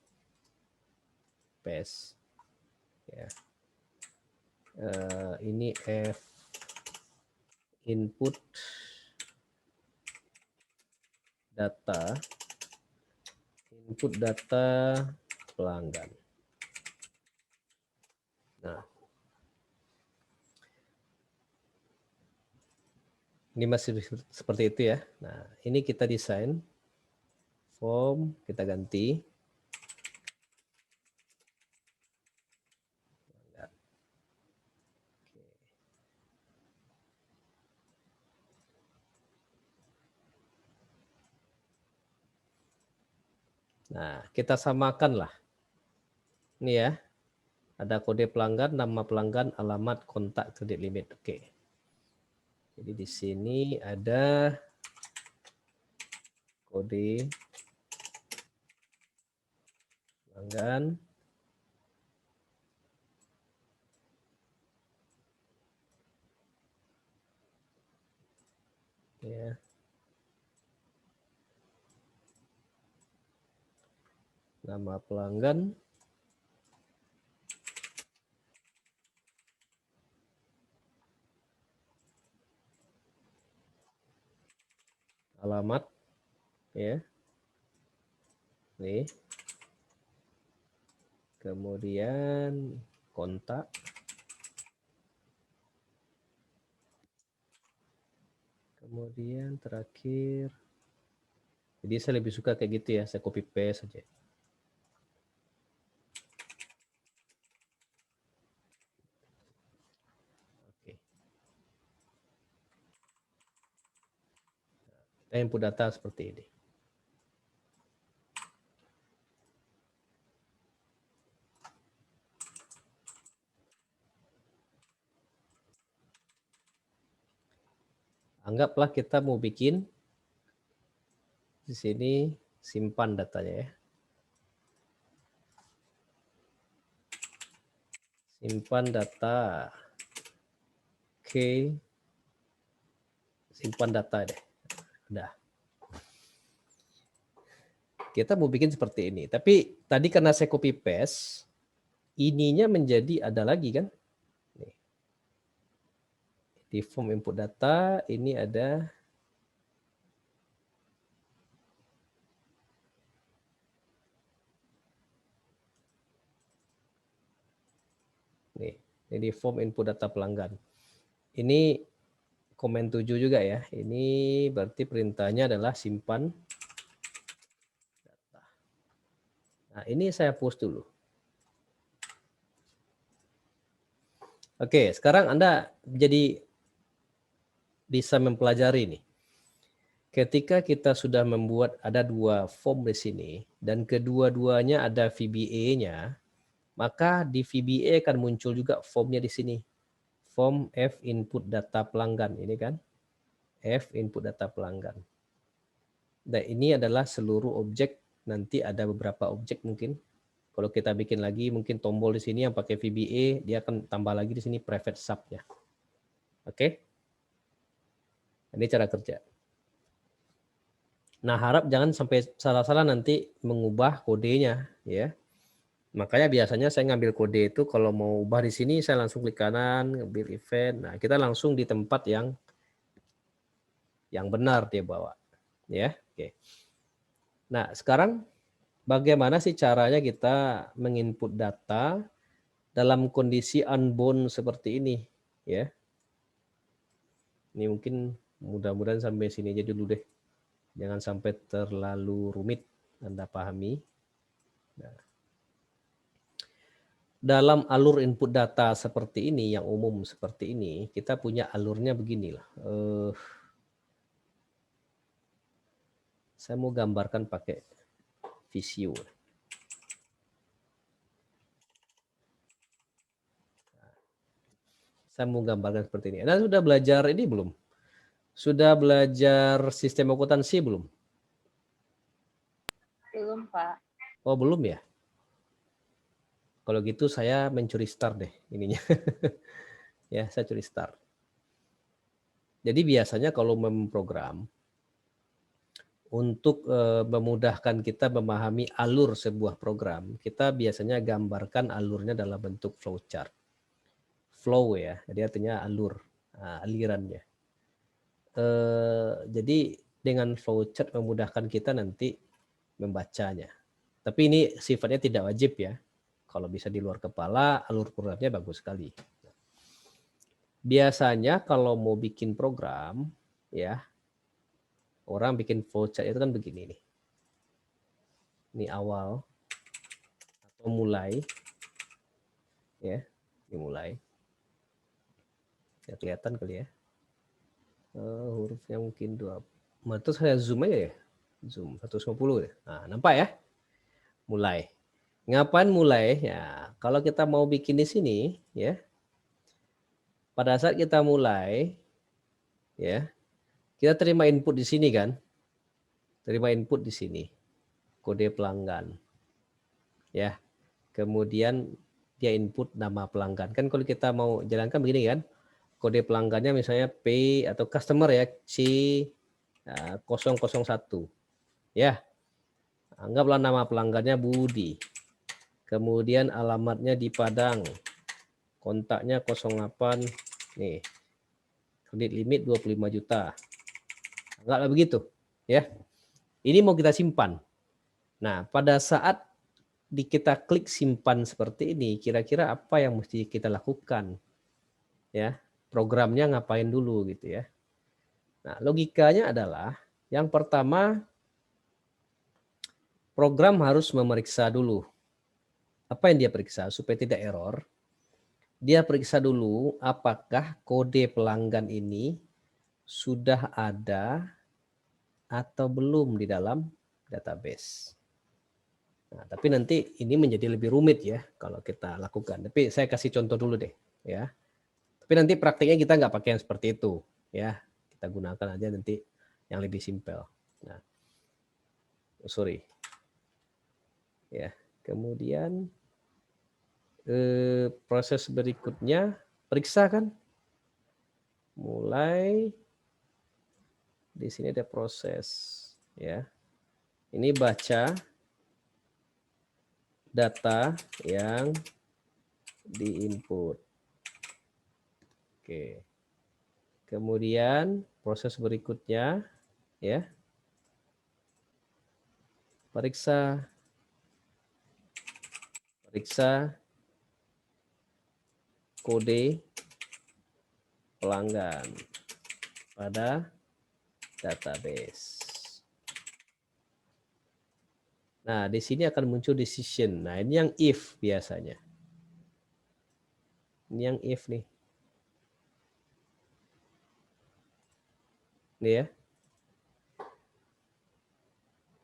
Paste. Ya. Ini F input data pelanggan. Nah, ini masih seperti itu ya. Nah, ini kita desain form, kita ganti. Nah, kita samakan lah. Ini ya. Ada kode pelanggan, nama pelanggan, alamat, kontak, kredit limit. Oke. Jadi di sini ada kode pelanggan. Ya. Nama pelanggan. Alamat. Ya. Nih. Kemudian kontak. Kemudian terakhir. Jadi saya lebih suka kayak gitu ya. Saya copy paste saja. Kita input data seperti ini. Anggaplah kita mau bikin di sini simpan datanya ya. Simpan data. Oke. Simpan data deh. Udah. Kita mau bikin seperti ini. Tapi tadi karena saya copy paste, ininya menjadi ada lagi kan? Nih. Di form input data, ini ada nih. Ini di form input data pelanggan. Ini komen 7 juga ya. Ini berarti perintahnya adalah simpan data. Nah, ini saya post dulu. Oke, sekarang Anda jadi bisa mempelajari nih. Ketika kita sudah membuat ada 2 form di sini dan kedua-duanya ada VBA-nya, maka di VBA akan muncul juga formnya di sini. Form F input data pelanggan ini kan. F input data pelanggan. Dan ini adalah seluruh objek, nanti ada beberapa objek mungkin. Kalau kita bikin lagi mungkin tombol di sini yang pakai VBA, dia akan tambah lagi di sini private sub-nya. Oke? Ini cara kerja. Nah, harap jangan sampai salah-salah nanti mengubah kodenya ya. Makanya biasanya saya ngambil kode itu kalau mau ubah di sini saya langsung klik kanan, ngambil event. Nah, kita langsung di tempat yang benar dia bawa. Ya, oke. Nah, sekarang bagaimana sih caranya kita menginput data dalam kondisi unbound seperti ini ya. Ini mungkin mudah-mudahan sampai sini aja dulu deh. Jangan sampai terlalu rumit, Anda pahami. Nah, dalam alur input data seperti ini, yang umum seperti ini, kita punya alurnya beginilah. Saya mau gambarkan pakai Visio. Saya mau gambarkan seperti ini. Anda sudah belajar ini belum? Sudah belajar sistem akuntansi belum? Belum, Pak. Oh, belum ya? Kalau gitu saya mencuri start deh ininya. Ya, saya curi start. Jadi biasanya kalau memprogram, untuk memudahkan kita memahami alur sebuah program, kita biasanya gambarkan alurnya dalam bentuk flowchart. Flow ya, jadi artinya alur, alirannya. Jadi dengan flowchart memudahkan kita nanti membacanya. Tapi ini sifatnya tidak wajib ya. Kalau bisa di luar kepala, alur programnya bagus sekali. Biasanya kalau mau bikin program, ya orang bikin flowchart itu kan begini nih. Ini awal atau mulai, ya, dimulai. Ya kelihatan kali ya. Hurufnya mungkin 2. Terus saya zoom aja ya. Zoom 150 ya. Nah, nampak ya? Mulai. Ngapain mulai? Ya, kalau kita mau bikin di sini ya. Pada saat kita mulai ya, kita terima input di sini kan? Terima input di sini. Kode pelanggan. Ya. Kemudian dia input nama pelanggan. Kan kalau kita mau jalankan begini kan? Kode pelanggannya misalnya P atau customer ya C001 ya, anggaplah nama pelanggannya Budi, kemudian alamatnya di Padang, kontaknya 08 nih, kredit limit 25 juta, anggaplah begitu ya. Ini mau kita simpan. Nah, pada saat kita klik simpan seperti ini, kira-kira apa yang mesti kita lakukan ya? Programnya ngapain dulu gitu ya. Nah, logikanya adalah yang pertama program harus memeriksa dulu. Apa yang dia periksa supaya tidak error? Dia periksa dulu apakah kode pelanggan ini sudah ada atau belum di dalam database. Nah, tapi nanti ini menjadi lebih rumit ya kalau kita lakukan. Tapi saya kasih contoh dulu deh ya. Tapi nanti praktiknya kita nggak pakai yang seperti itu ya. Kita gunakan aja nanti yang lebih simpel. Nah, sorry. Ya, kemudian proses berikutnya periksa kan. Mulai di sini ada proses ya. Ini baca data yang diinput. Oke. Kemudian proses berikutnya ya. Periksa kode pelanggan pada database. Nah, di sini akan muncul decision. Nah, ini yang if biasanya. Ini yang if nih. Ini ya.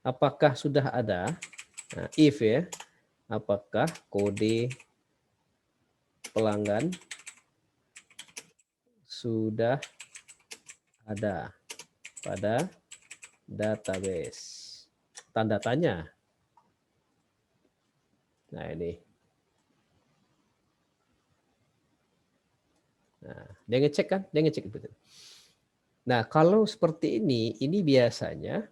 Apakah sudah ada? Nah, if ya. Apakah kode pelanggan sudah ada pada database? Tanda tanya. Nah, ini. Nah, dia ngecek kan? Dia ngecek betul. Nah, kalau seperti ini biasanya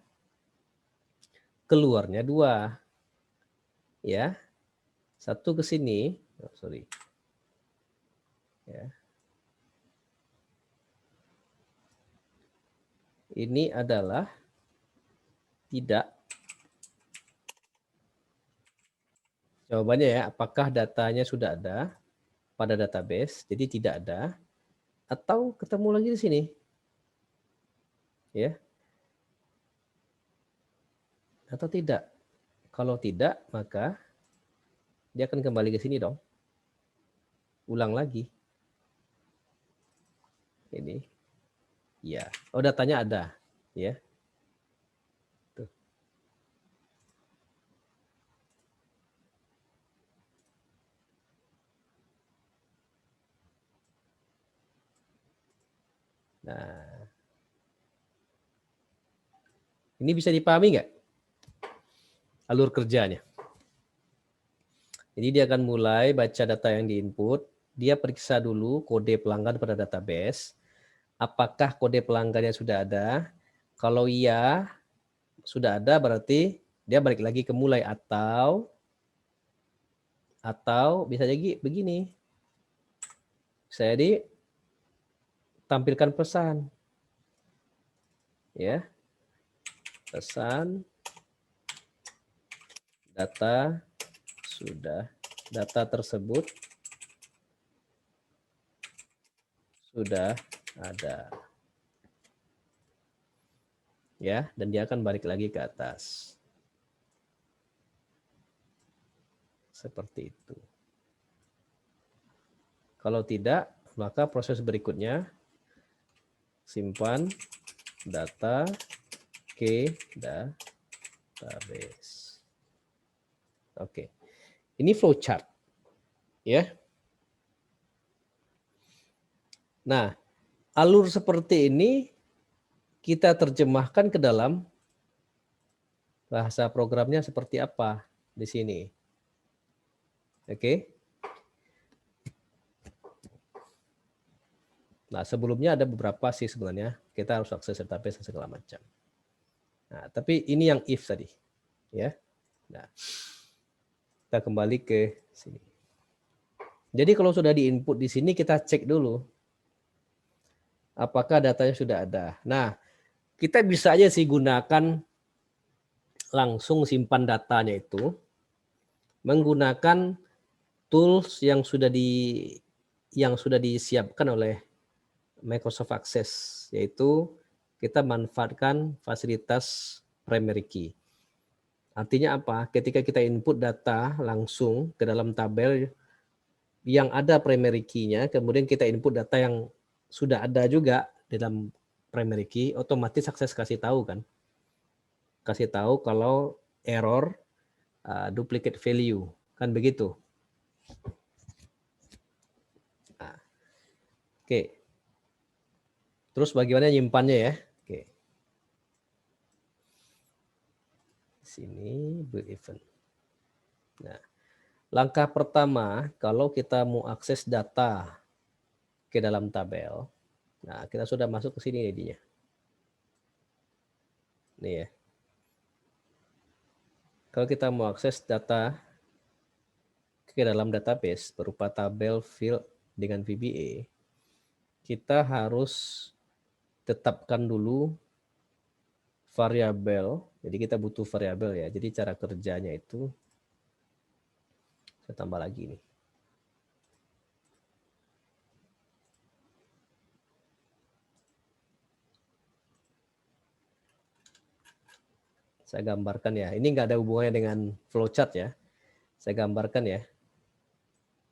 keluarnya 2. Ya. Satu ke sini. Oh, sorry. Ya. Ini adalah tidak. Jawabannya ya, apakah datanya sudah ada pada database, jadi tidak ada, atau ketemu lagi di sini. Ya. Atau tidak. Kalau tidak, maka dia akan kembali ke sini dong. Ulang lagi. Ini. Ya. Oh, datanya ada, ya. Tuh. Nah. Ini bisa dipahami nggak? Alur kerjanya. Jadi dia akan mulai baca data yang diinput, dia periksa dulu kode pelanggan pada database. Apakah kode pelanggannya sudah ada? Kalau iya, sudah ada berarti dia balik lagi ke mulai atau bisa jadi begini. Saya tampilkan pesan. Ya. Pesan data tersebut sudah ada. Ya, dan dia akan balik lagi ke atas. Seperti itu. Kalau tidak, maka proses berikutnya simpan data ke database. Oke. Ini flowchart. Ya. Nah, alur seperti ini kita terjemahkan ke dalam bahasa programnya seperti apa di sini. Oke. Nah, sebelumnya ada beberapa sih sebenarnya. Kita harus akses database dan segala macam. Nah, tapi ini yang if tadi. Ya. Nah, kita kembali ke sini. Jadi kalau sudah diinput di sini, kita cek dulu apakah datanya sudah ada. Nah, kita bisa aja sih gunakan langsung simpan datanya itu menggunakan tools yang sudah disiapkan oleh Microsoft Access, yaitu kita manfaatkan fasilitas primary key. Artinya apa? Ketika kita input data langsung ke dalam tabel yang ada primary key-nya, kemudian kita input data yang sudah ada juga dalam primary key, otomatis Access kasih tahu kan? Kasih tahu kalau error duplicate value, kan begitu. Nah, oke. Terus bagaimana nyimpannya ya? Oke. Sini build event. Nah, langkah pertama kalau kita mau akses data ke dalam tabel, nah kita sudah masuk ke sini jadinya. Nih ya. Kalau kita mau akses data ke dalam database berupa tabel, field dengan VBA, kita harus tetapkan dulu variabel. Jadi kita butuh variabel ya. Jadi cara kerjanya itu saya tambah lagi nih. Saya gambarkan ya. Ini nggak ada hubungannya dengan flowchart ya. Saya gambarkan ya.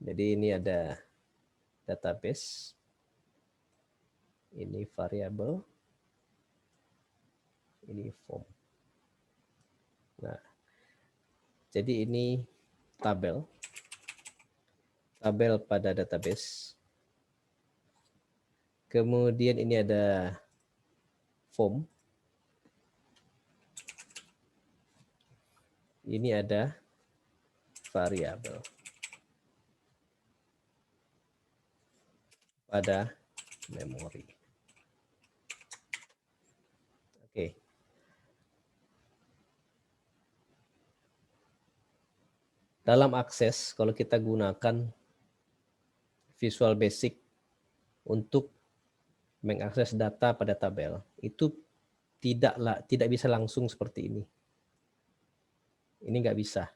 Jadi ini ada database. Ini variabel. Ini form. Nah, jadi ini tabel. Tabel pada database. Kemudian ini ada form. Ini ada variabel pada memori. Oke. Dalam akses, kalau kita gunakan Visual Basic untuk mengakses data pada tabel, itu tidak bisa langsung seperti ini. Ini nggak bisa.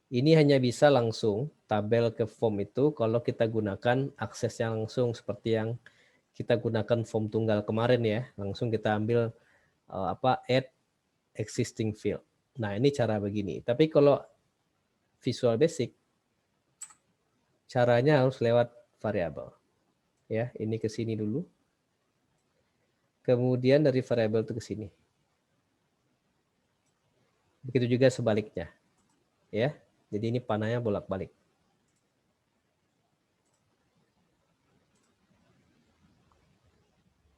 Ini hanya bisa langsung tabel ke form itu kalau kita gunakan aksesnya langsung seperti yang kita gunakan form tunggal kemarin ya. Langsung kita ambil add existing field. Nah, ini cara begini. Tapi kalau Visual Basic caranya harus lewat variabel. Ya, ini ke sini dulu. Kemudian dari variabel itu ke sini. Begitu juga sebaliknya. Ya. Jadi ini panahnya bolak-balik.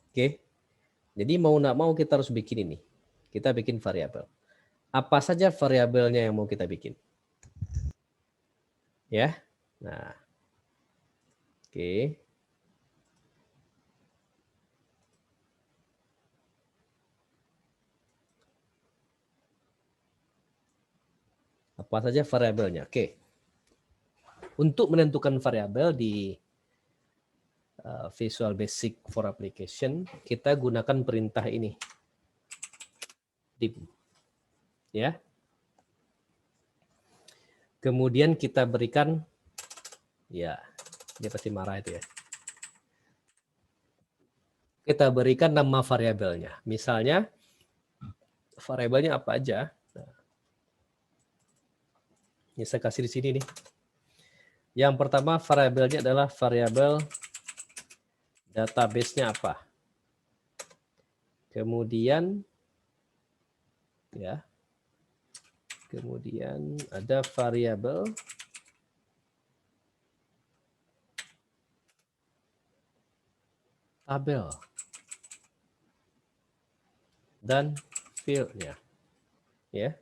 Oke. Jadi mau nggak mau kita harus bikin ini. Kita bikin variabel. Apa saja variabelnya yang mau kita bikin? Ya. Nah. Oke. Apa saja variabelnya? Oke. Untuk menentukan variabel di Visual Basic for Application, kita gunakan perintah ini. Dim. Ya. Kemudian kita berikan, ya, dia pasti marah itu ya. Kita berikan nama variabelnya. Misalnya, variabelnya apa aja. Nah, ini saya kasih di sini nih. Yang pertama variabelnya adalah variabel database-nya apa. Kemudian ya. Kemudian ada variabel tabel dan field-nya. Ya.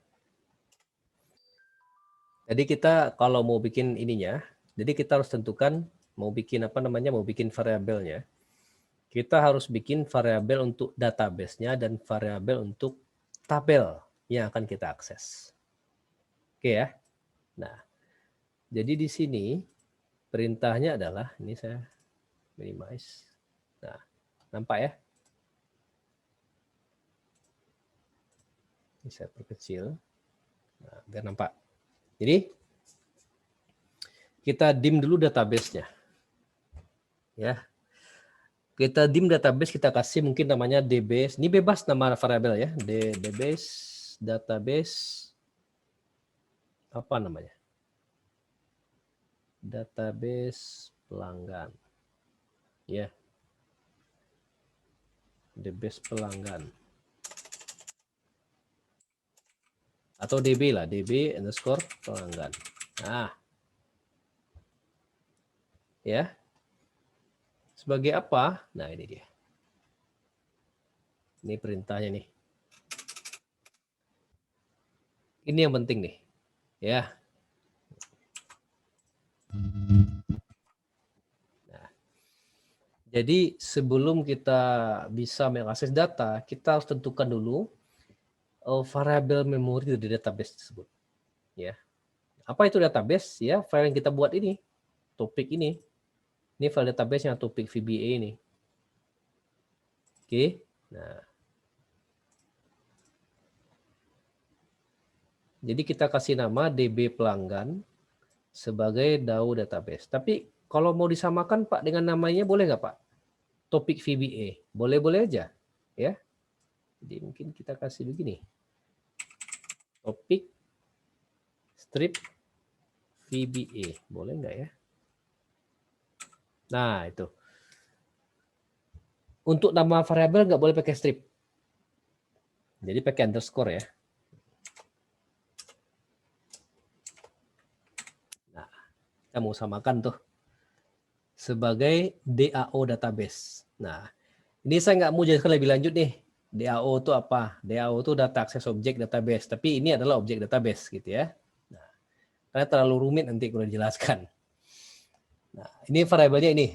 Jadi kita kalau mau bikin ininya, jadi kita harus tentukan mau bikin apa namanya, mau bikin variabelnya. Kita harus bikin variabel untuk database-nya dan variabel untuk tabel yang akan kita akses. Oke ya. Nah, jadi di sini perintahnya adalah, ini saya minimize. Nah, nampak ya? Ini saya perkecil. Nah, biar nampak. Jadi kita dim dulu database-nya. Ya. Kita dim database, kita kasih mungkin namanya DB. Ini bebas nama variabel ya. Database apa namanya? Database pelanggan. Ya. Database pelanggan. Atau DB lah, DB underscore pelanggan. Nah. Ya. Sebagai apa? Nah, ini dia. Ini perintahnya nih. Ini yang penting nih, ya. Nah, jadi sebelum kita bisa mengakses data, kita harus tentukan dulu variabel memori di database tersebut. Ya, apa itu database? Ya, file yang kita buat ini, topik ini. Ini file database yang topik VBA ini. Oke, nah. Jadi kita kasih nama DB pelanggan sebagai DAO database. Tapi kalau mau disamakan Pak dengan namanya boleh nggak Pak? Topik VBA. Boleh-boleh aja. Ya. Jadi mungkin kita kasih begini. Topik strip VBA. Boleh nggak ya? Nah itu. Untuk nama variabel nggak boleh pakai strip. Jadi pakai underscore ya. Nah, kita mau samakan tuh sebagai DAO database. Nah, ini saya nggak mau jelaskan lebih lanjut nih. DAO itu apa? DAO itu data access object database. Tapi ini adalah objek database gitu ya. Nah, karena terlalu rumit nanti kalau dijelaskan. Nah, ini variabelnya ini.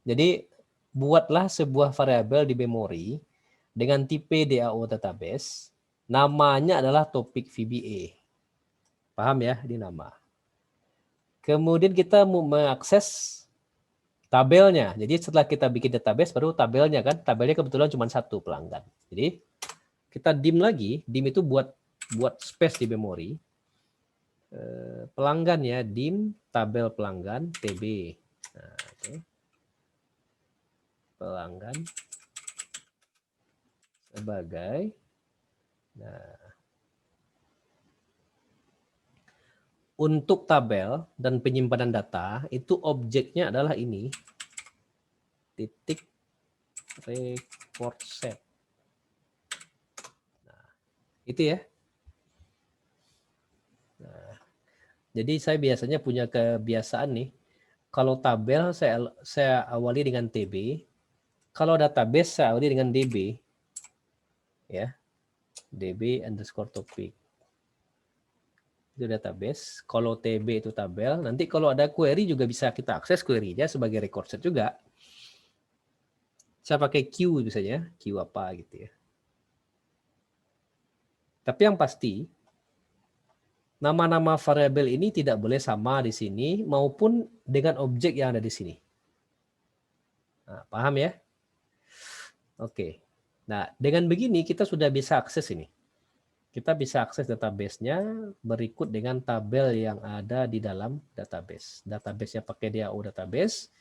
Jadi buatlah sebuah variabel di memori dengan tipe DAO database. Namanya adalah topik VBA. Paham ya? Ini nama. Kemudian kita mau mengakses tabelnya. Jadi setelah kita bikin database baru tabelnya kan. Tabelnya kebetulan cuma satu pelanggan. Jadi kita dim lagi. Dim itu buat space di memori. Pelanggan ya, dim tabel pelanggan TB. Nah, okay. Pelanggan sebagai untuk tabel dan penyimpanan data itu objeknya adalah ini titik record set. Nah, itu ya. Nah, jadi saya biasanya punya kebiasaan nih, kalau tabel saya awali dengan TB, kalau database saya awali dengan DB, ya, DB underscore topic. Itu database. Kalau TB itu tabel. Nanti kalau ada query juga bisa kita akses query-nya sebagai record set juga. Saya pakai Q misalnya, Q apa gitu ya. Tapi yang pasti nama-nama variabel ini tidak boleh sama di sini maupun dengan objek yang ada di sini. Nah, paham ya? Oke. Nah, dengan begini kita sudah bisa akses ini. Kita bisa akses database-nya berikut dengan tabel yang ada di dalam database. Database-nya pakai DAO database,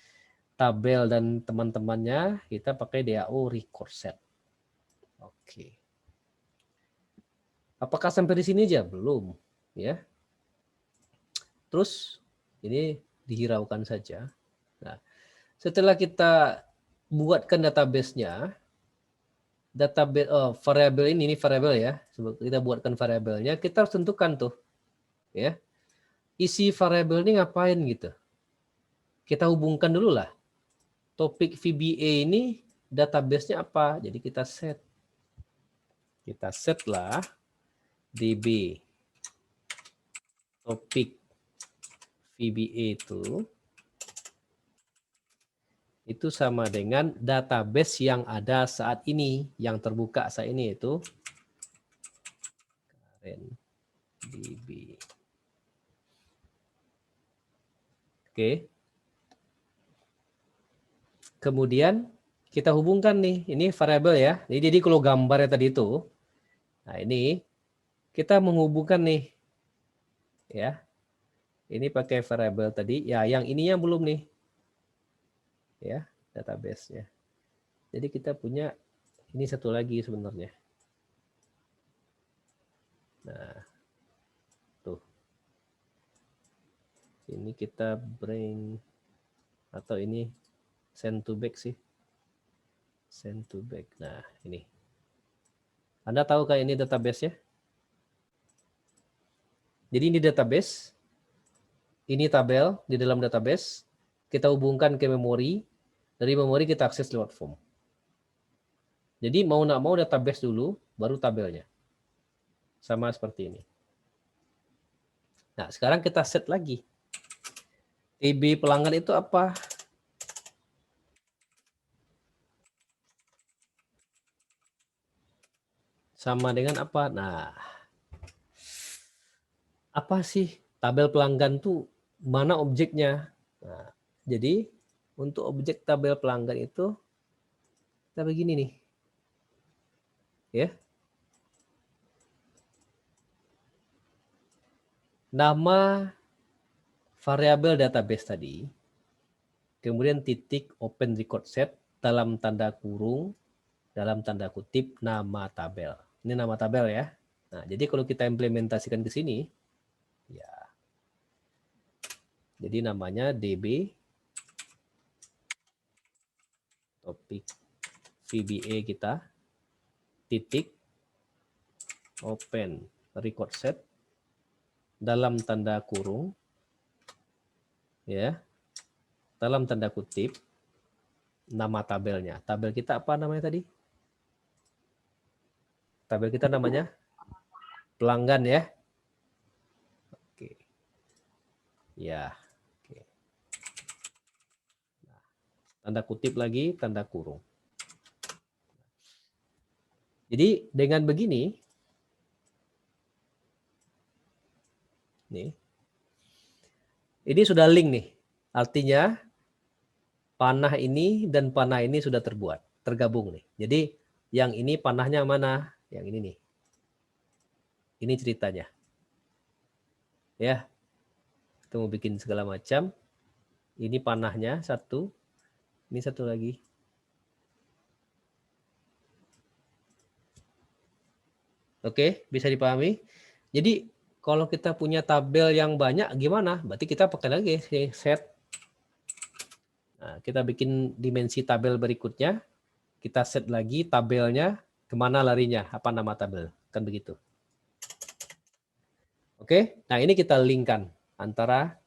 tabel dan teman-temannya kita pakai DAO record set. Oke. Apakah sampai di sini aja? Belum, ya. Terus ini dihiraukan saja. Nah, setelah kita buatkan database-nya, database variabel ini variabel ya. Kita buatkan variabelnya, kita harus tentukan tuh, ya. Isi variabel ini ngapain gitu. Kita hubungkan dulu lah. Topik VBA ini database-nya apa? Jadi kita set. Kita set lah DB topik VBA itu sama dengan database yang ada saat ini, yang terbuka saat ini itu DB. Oke. Kemudian kita hubungkan nih, ini variabel ya. Jadi kalau gambarnya tadi itu, nah ini kita menghubungkan nih, ya. Ini pakai variabel tadi, ya yang ininya belum nih, ya database-nya. Jadi kita punya ini satu lagi sebenarnya. Nah, tuh. Ini kita bring atau ini send to back sih. Send to back. Nah, ini. Anda tahu kan ini database-nya? Jadi ini database. Ini tabel di dalam database. Kita hubungkan ke memori. Dari memori kita akses lewat form. Jadi mau nggak mau database dulu, baru tabelnya. Sama seperti ini. Nah, sekarang kita set lagi. TB pelanggan itu apa? Sama dengan apa? Nah, apa sih tabel pelanggan tuh? Mana objeknya? Nah, jadi untuk objek tabel pelanggan itu kita begini nih. Ya. Nama variabel database tadi, kemudian titik open record set dalam tanda kurung, dalam tanda kutip nama tabel. Ini nama tabel ya. Nah, jadi kalau kita implementasikan ke sini, ya. Jadi namanya DB topik VBA kita titik open record set dalam tanda kurung ya, dalam tanda kutip nama tabelnya. Tabel kita apa namanya tadi? Tabel kita namanya pelanggan ya. Oke. Ya. Oke. Nah, tanda kutip lagi, tanda kurung. Jadi dengan begini nih. Ini sudah link nih. Artinya panah ini dan panah ini sudah tergabung nih. Jadi yang ini panahnya mana? Yang ini nih. Ini ceritanya. Ya. Kita mau bikin segala macam. Ini panahnya satu. Ini satu lagi. Oke, bisa dipahami. Jadi kalau kita punya tabel yang banyak gimana? Berarti kita pakai lagi set. Nah, kita bikin dimensi tabel berikutnya. Kita set lagi tabelnya kemana larinya, apa nama tabel. Kan begitu. Oke, nah ini kita linkkan antara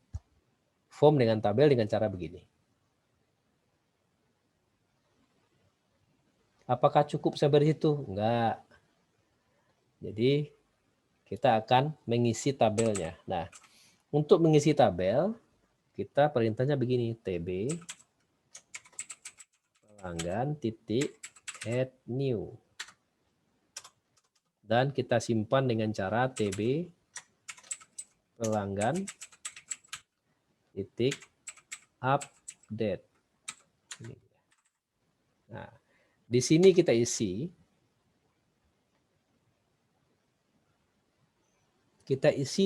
form dengan tabel dengan cara begini. Apakah cukup sampai di situ? Enggak. Jadi kita akan mengisi tabelnya. Nah, untuk mengisi tabel, kita perintahnya begini, TB pelanggan titik add new. Dan kita simpan dengan cara TB pelanggan titik update. Nah, di sini kita isi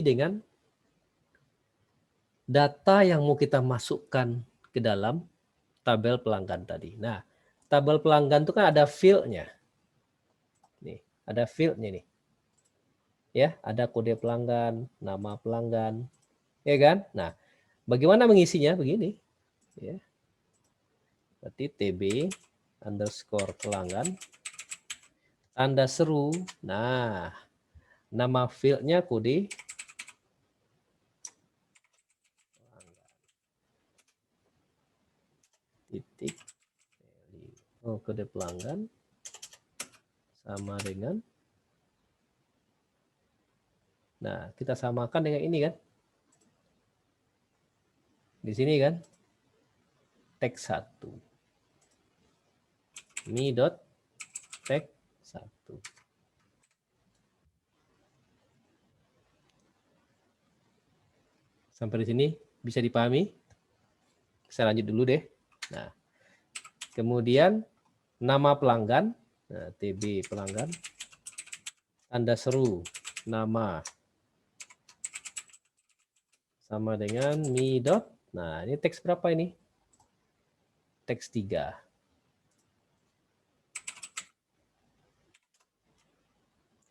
dengan data yang mau kita masukkan ke dalam tabel pelanggan tadi. Nah, tabel pelanggan itu kan ada field-nya. Nih, ada field-nya nih. Ya, ada kode pelanggan, nama pelanggan. Ya kan? Nah, bagaimana mengisinya? Begini. Ya. Berarti TB underscore pelanggan tanda seru. Nah, nama field-nya kode titik kode pelanggan sama dengan, nah kita samakan dengan ini kan, di sini kan teks 1 mi dot teks 1. Sampai di sini bisa dipahami? Saya lanjut dulu deh. Nah, kemudian nama pelanggan, nah, TB pelanggan, tanda seru nama sama dengan mi dot. Nah, ini teks berapa ini? Teks 3.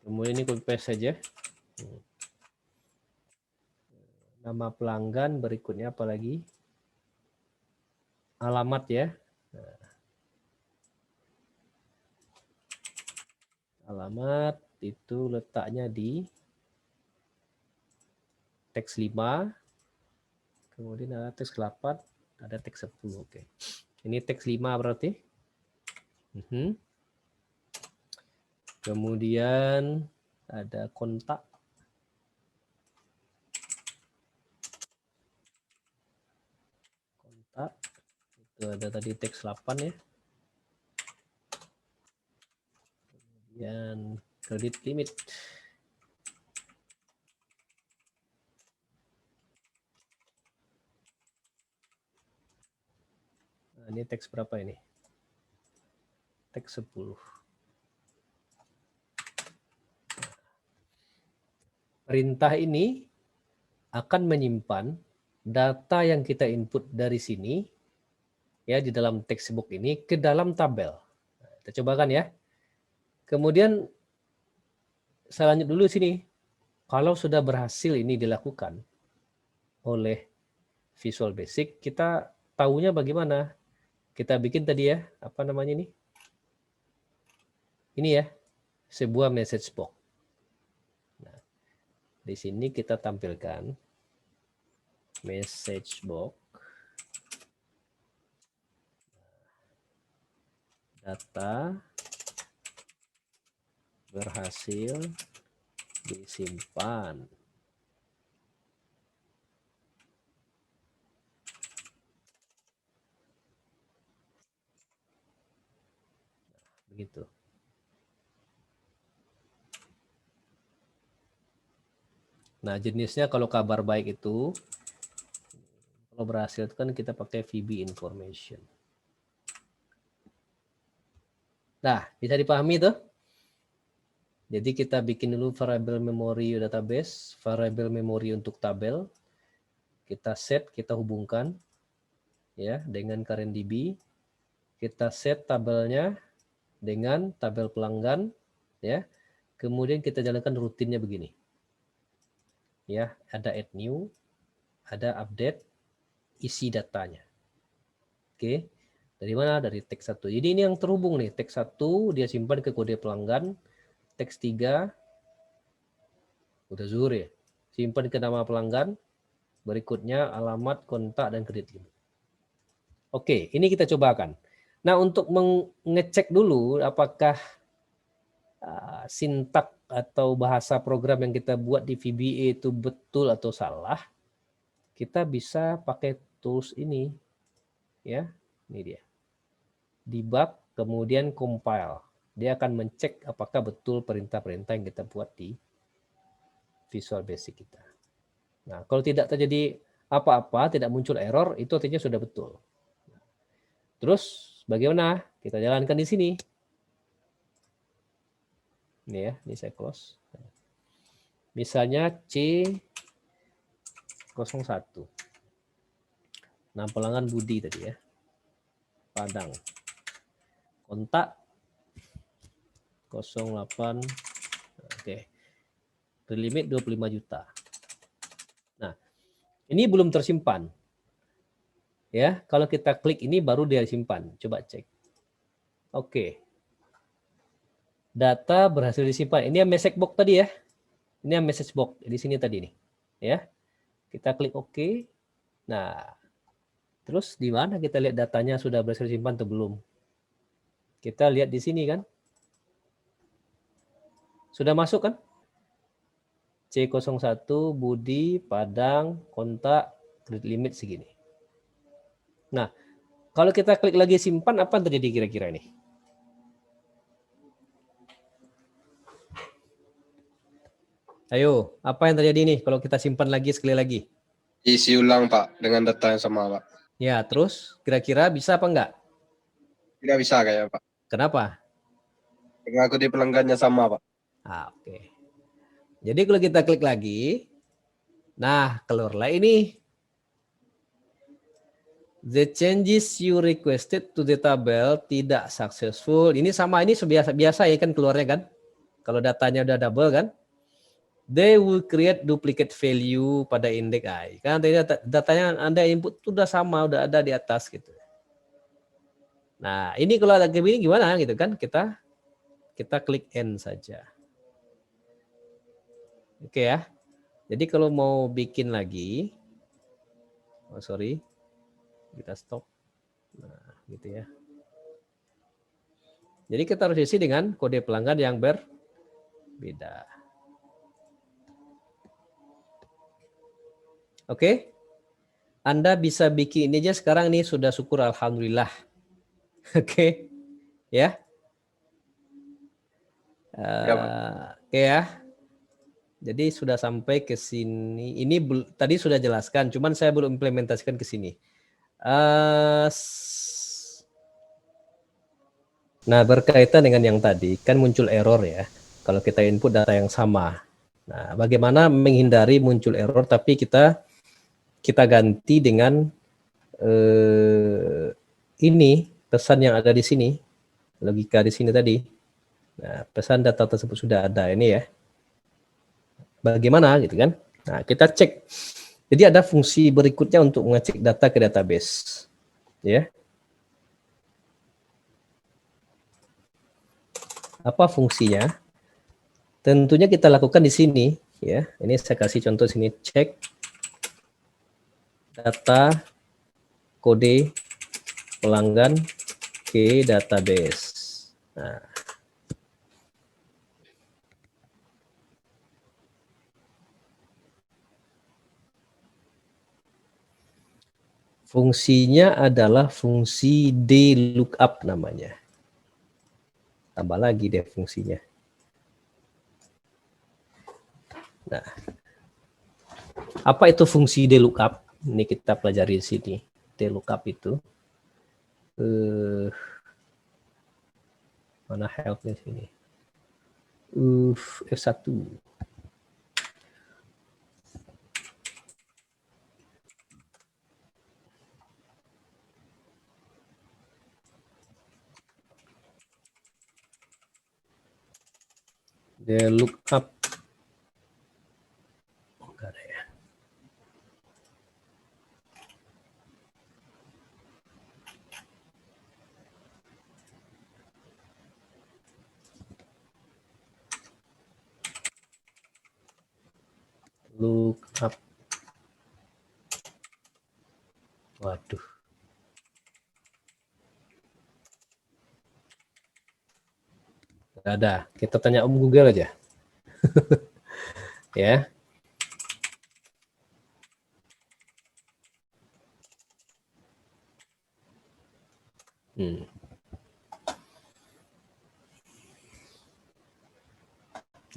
Kemudian ini copy paste saja. Nama pelanggan berikutnya apa lagi? Alamat ya. Nah, alamat itu letaknya di teks 5. Kemudian ada teks 8, ada teks 10. Oke. Ini teks 5 berarti. Kemudian ada kontak. Kontak. Itu ada tadi teks 8 ya. Kemudian kredit limit. Nah, ini teks berapa ini? Teks 10. Perintah ini akan menyimpan data yang kita input dari sini ya di dalam textbook ini ke dalam tabel. Nah, kita cobakan ya. Kemudian saya lanjut dulu sini. Kalau sudah berhasil ini dilakukan oleh Visual Basic, kita tahunya bagaimana? Kita bikin tadi ya, apa namanya ini? Ini ya, sebuah message box. Nah, di sini kita tampilkan message box. Data berhasil disimpan. Begitu. Nah, jenisnya kalau kabar baik itu, kalau berhasil itu kan kita pakai VB information. Nah, bisa dipahami tuh? Jadi kita bikin dulu variable memory database, variable memory untuk tabel. Kita set, kita hubungkan ya dengan CurrentDB. Kita set tabelnya dengan tabel pelanggan ya. Kemudian kita jalankan rutinnya begini. Ya, ada add new, ada update, isi datanya. Oke. Dari mana? Dari teks 1. Jadi ini yang terhubung nih. Teks 1 dia simpan ke kode pelanggan. Teks 3 udah zuhur ya. Simpan ke nama pelanggan. Berikutnya alamat, kontak, dan kredit limit. Oke, ini kita cobakan. Nah, untuk mengecek dulu apakah sintak atau bahasa program yang kita buat di VBA itu betul atau salah, kita bisa pakai tools ini. Ya, ini dia. Debug, kemudian compile. Dia akan mencek apakah betul perintah-perintah yang kita buat di Visual Basic kita. Nah, kalau tidak terjadi apa-apa, tidak muncul error, itu artinya sudah betul. Terus bagaimana? Kita jalankan di sini. Ini ya, ini saya close. Misalnya C01. Nah, pelanggan Budi tadi ya. Padang. Kontak 08. Oke. Limit 25 juta. Nah, ini belum tersimpan. Ya, kalau kita klik ini baru dia simpan. Coba cek. Oke. Data berhasil disimpan. Ini yang message box tadi ya. Ini yang message box di sini tadi nih. Ya. Kita klik OK. Nah, terus di mana kita lihat datanya sudah berhasil disimpan atau belum? Kita lihat di sini kan. Sudah masuk kan? C01 Budi Padang kontak kredit limit segini. Nah, kalau kita klik lagi simpan, apa yang terjadi kira-kira ini? Ayo, apa yang terjadi nih kalau kita simpan lagi sekali lagi? Isi ulang, Pak, dengan data yang sama, Pak. Ya, terus kira-kira bisa apa enggak? Tidak bisa kayaknya, Pak. Kenapa? Mengaku di pelanggannya sama, Pak. Oke. Jadi kalau kita klik lagi, nah keluarlah ini. The changes you requested to the table tidak successful. Ini sama, ini biasa ya kan keluarnya kan. Kalau datanya udah double kan. They will create duplicate value pada indeks I. Kan datanya Anda input sudah sama, udah ada di atas gitu. Nah, ini kalau ada begini gimana gitu kan? Kita klik N saja. Oke ya. Jadi kalau mau bikin lagi, kita stop. Nah, gitu ya. Jadi kita harus isi dengan kode pelanggan yang Beda. Oke. Anda bisa bikin ini aja sekarang nih, sudah syukur alhamdulillah. Oke. Ya. Oke ya. Jadi sudah sampai ke sini. Ini tadi sudah jelaskan, cuman saya belum implementasikan ke sini. Nah, berkaitan dengan yang tadi, kan muncul error ya, kalau kita input data yang sama. Nah, bagaimana menghindari muncul error, tapi kita ganti dengan ini, pesan yang ada di sini, logika di sini tadi. Nah, pesan data tersebut sudah ada ini ya. Bagaimana gitu kan? Nah, kita cek. Jadi ada fungsi berikutnya untuk mengecek data ke database. Ya. Apa fungsinya? Tentunya kita lakukan di sini ya. Ini saya kasih contoh sini, cek data kode pelanggan ke database. Nah, fungsinya adalah fungsi DLOOKUP namanya. Tambah lagi deh fungsinya. Nah, apa itu fungsi DLOOKUP? Ini kita pelajari di sini. DLOOKUP itu mana helpnya sini? F1. DLOOKUP. Enggak ada ya. Lookup. Waduh. Nggak ada. Kita tanya Om Google aja. Ya.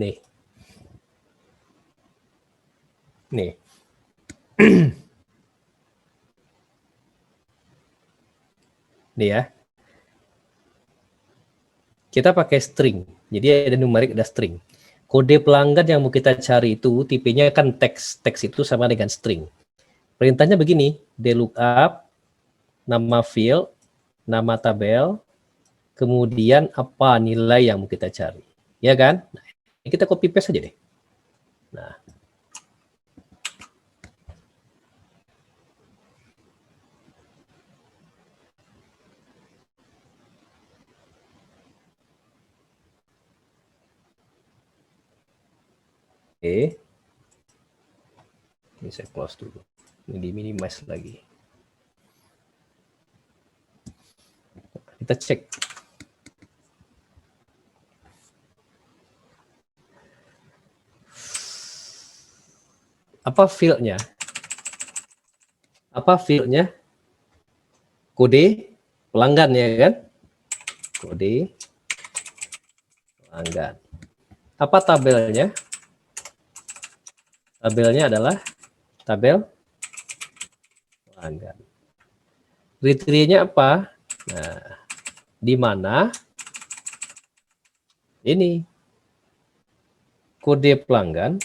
Nih. Nih. Nih ya. Kita pakai string. Jadi ada numerik, ada string. Kode pelanggan yang mau kita cari itu tipenya kan teks. Teks itu sama dengan string. Perintahnya begini, DLOOKUP, nama field, nama tabel, kemudian apa nilai yang mau kita cari. Ya kan? Nah, ini kita copy paste aja deh. Nah. Oke. Ini saya close dulu. Ini di minimize lagi. Kita cek. Apa fieldnya? Apa fieldnya? Kode pelanggan ya kan? Kode pelanggan. Apa tabelnya? Tabelnya adalah tabel pelanggan. Kriterianya apa? Nah, di mana ini kode pelanggan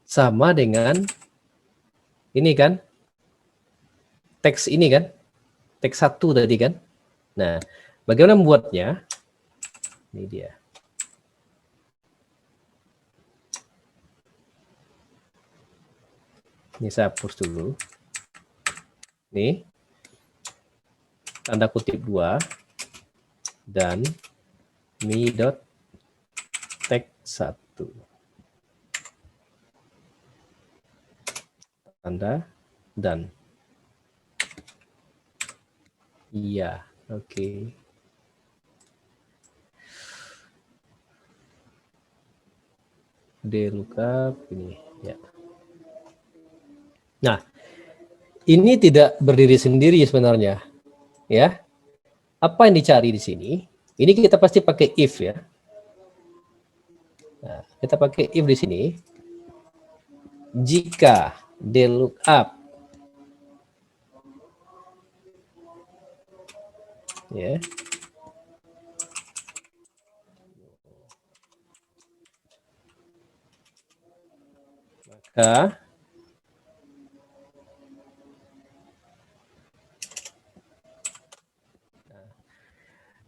sama dengan ini kan, teks ini kan, teks 1 tadi kan. Nah, bagaimana membuatnya? Ini dia. Ini saya hapus dulu. Nih, tanda kutip 2 dan mi.text1. Tanda dan iya. Oke. Lookup ini ya. Nah, ini tidak berdiri sendiri sebenarnya, ya. Apa yang dicari di sini? Ini kita pasti pakai if ya. Nah, kita pakai if di sini. Jika lookup ya. Maka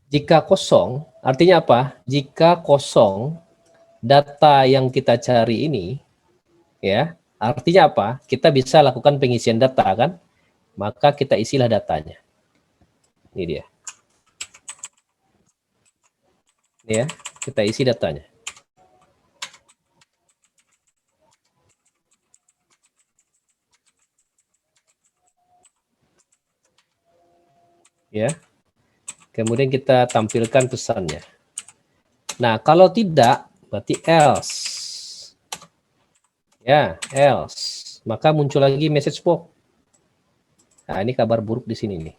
jika kosong, artinya apa? Jika kosong, data yang kita cari ini, ya, artinya apa? Kita bisa lakukan pengisian data kan? Maka kita isilah datanya. Ini dia. Ini ya, kita isi datanya. Ya. Kemudian kita tampilkan pesannya. Nah, kalau tidak, berarti else. Ya, else. Maka muncul lagi message box. Nah, ini kabar buruk di sini nih.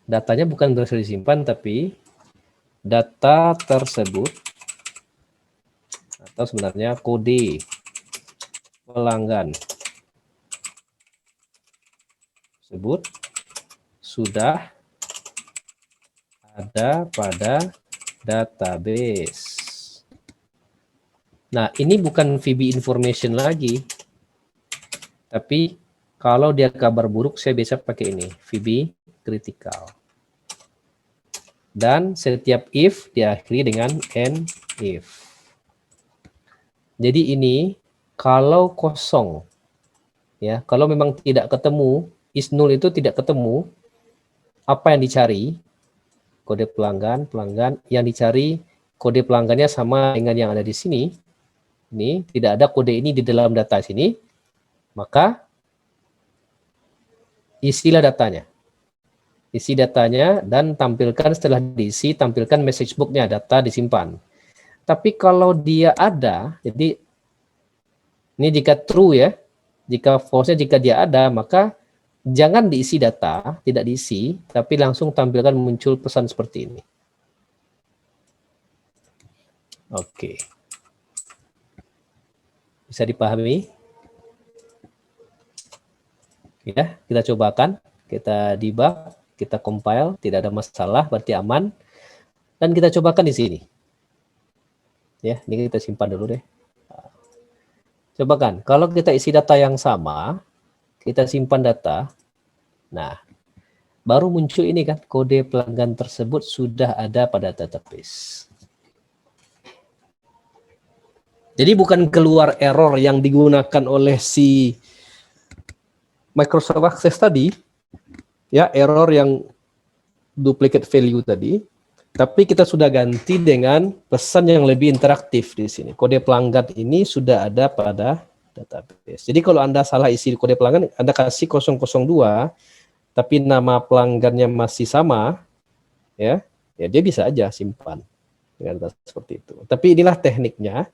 Datanya bukan berhasil disimpan, tapi data tersebut atau sebenarnya kode pelanggan tersebut sudah ada pada database. Nah, ini bukan VB information lagi. Tapi kalau dia kabar buruk, saya bisa pakai ini, VB critical. Dan setiap if diakhiri dengan end if. Jadi ini kalau kosong, ya, kalau memang tidak ketemu, is null itu tidak ketemu, apa yang dicari? Kode pelanggan, yang dicari kode pelanggannya sama dengan yang ada di sini. Ini tidak ada kode ini di dalam data sini, maka isilah datanya. Isi datanya dan tampilkan setelah diisi, tampilkan message book-nya, data disimpan. Tapi kalau dia ada, jadi ini jika true ya, jika false-nya jika dia ada, maka jangan diisi data, tidak diisi, tapi langsung tampilkan muncul pesan seperti ini. Oke. Bisa dipahami? Ya, kita cobakan, kita debug, kita compile, tidak ada masalah, berarti aman. Dan kita cobakan di sini. Ya, ini kita simpan dulu deh. Cobakan, kalau kita isi data yang sama, kita simpan data, nah, baru muncul ini kan, kode pelanggan tersebut sudah ada pada database. Jadi bukan keluar error yang digunakan oleh si Microsoft Access tadi, ya error yang duplicate value tadi, tapi kita sudah ganti dengan pesan yang lebih interaktif di sini. Kode pelanggan ini sudah ada pada database. Jadi kalau Anda salah isi kode pelanggan, Anda kasih 002, tapi nama pelanggannya masih sama, ya dia bisa aja simpan dengan data seperti itu. Tapi inilah tekniknya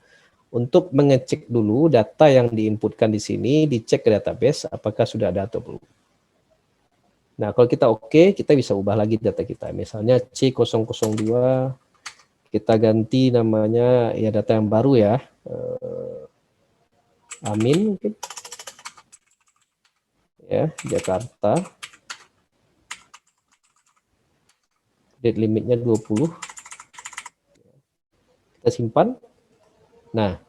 untuk mengecek dulu data yang diinputkan di sini, dicek ke database apakah sudah ada atau belum. Nah, kalau kita oke, kita bisa ubah lagi data kita. Misalnya C002, kita ganti namanya, ya data yang baru ya, Amin mungkin. Ya, Jakarta. Date limitnya 20. Kita simpan. Nah,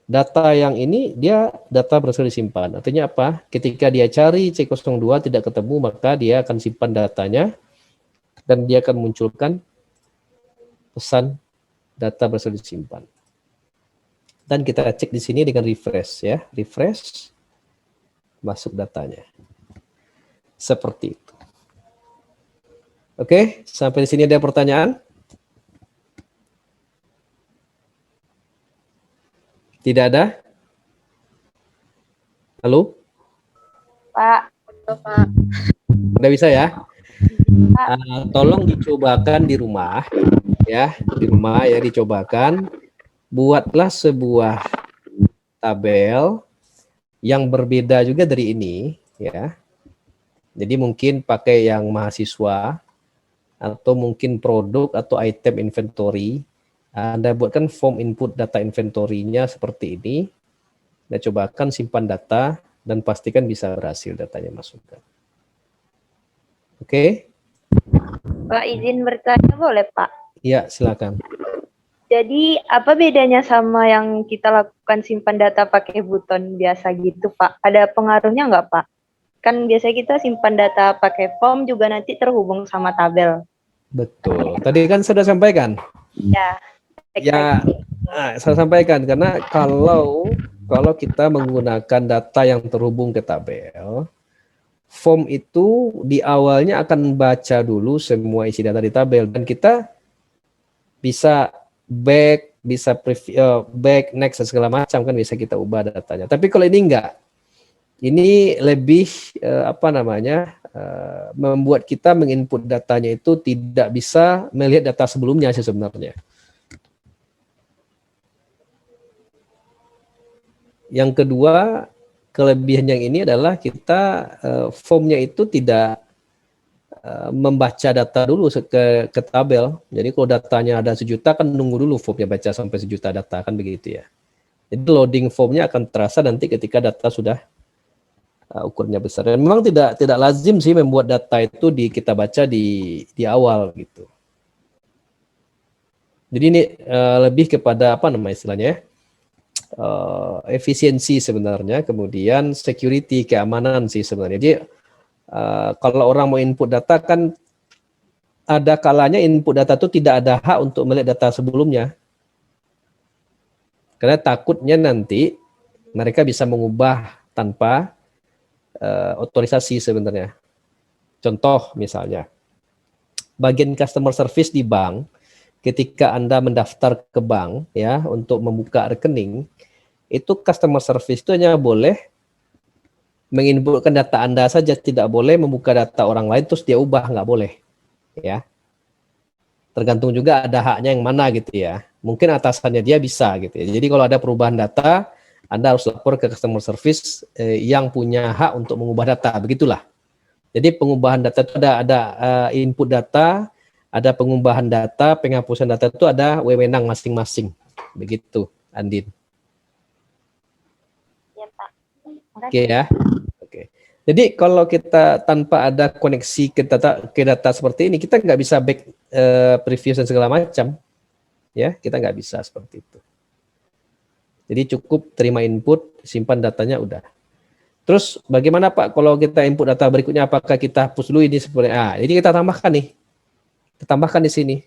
data yang ini dia data berhasil disimpan. Artinya apa? Ketika dia cari C02 tidak ketemu, maka dia akan simpan datanya dan dia akan munculkan pesan data berhasil disimpan. Dan kita cek di sini dengan refresh ya. Refresh, masuk datanya. Seperti itu. Oke, sampai di sini ada pertanyaan? Tidak ada? Halo? Pak. Halo, Pak. Udah bisa ya? Pak. Tolong dicobakan di rumah ya, dicobakan. Buatlah sebuah tabel yang berbeda juga dari ini ya. Jadi mungkin pakai yang mahasiswa atau mungkin produk atau item inventory. Anda buatkan form input data inventory-nya seperti ini. Anda cobakan simpan data dan pastikan bisa berhasil datanya masukkan. Oke? Pak, izin bertanya boleh, Pak? Iya, silakan. Jadi, apa bedanya sama yang kita lakukan simpan data pakai button biasa gitu, Pak? Ada pengaruhnya nggak, Pak? Kan biasanya kita simpan data pakai form juga nanti terhubung sama tabel. Betul. Tadi kan sudah sampaikan. Ya, Ya, saya sampaikan karena kalau kita menggunakan data yang terhubung ke tabel, form itu di awalnya akan baca dulu semua isi data di tabel dan kita bisa back, bisa back, next dan segala macam kan bisa kita ubah datanya. Tapi kalau ini enggak, ini lebih membuat kita menginput datanya itu tidak bisa melihat data sebelumnya sih sebenarnya. Yang kedua, kelebihan yang ini adalah kita formnya itu tidak membaca data dulu ke tabel. Jadi kalau datanya ada 1 juta kan nunggu dulu formnya baca sampai 1 juta data kan begitu ya. Jadi loading formnya akan terasa nanti ketika data sudah ukurnya besar. Dan memang tidak lazim sih membuat data itu kita baca di awal gitu. Jadi ini lebih kepada apa namanya istilahnya ya? Efisiensi sebenarnya, kemudian security, keamanan sih sebenarnya. Jadi kalau orang mau input data kan ada kalanya input data itu tidak ada hak untuk melihat data sebelumnya. Karena takutnya nanti mereka bisa mengubah tanpa otorisasi sebenarnya. Contoh misalnya, bagian customer service di bank, ketika Anda mendaftar ke bank ya untuk membuka rekening, itu customer service itu hanya boleh menginputkan data Anda saja, tidak boleh membuka data orang lain terus dia ubah, nggak boleh ya. Tergantung juga ada haknya yang mana gitu ya. Mungkin atasannya dia bisa gitu ya. Jadi kalau ada perubahan data, Anda harus lapor ke customer service yang punya hak untuk mengubah data, begitulah. Jadi pengubahan data itu ada input data, ada pengubahan data, penghapusan data itu ada wewenang masing-masing. Begitu, Andin. Ya, Pak. Oke ya. Oke. Jadi kalau kita tanpa ada koneksi ke data seperti ini, kita nggak bisa back previous dan segala macam. Ya, kita nggak bisa seperti itu. Jadi cukup terima input, simpan datanya udah. Terus bagaimana Pak kalau kita input data berikutnya, apakah kita hapus dulu ini sebenarnya? Ini kita tambahkan nih. Kita tambahkan di sini.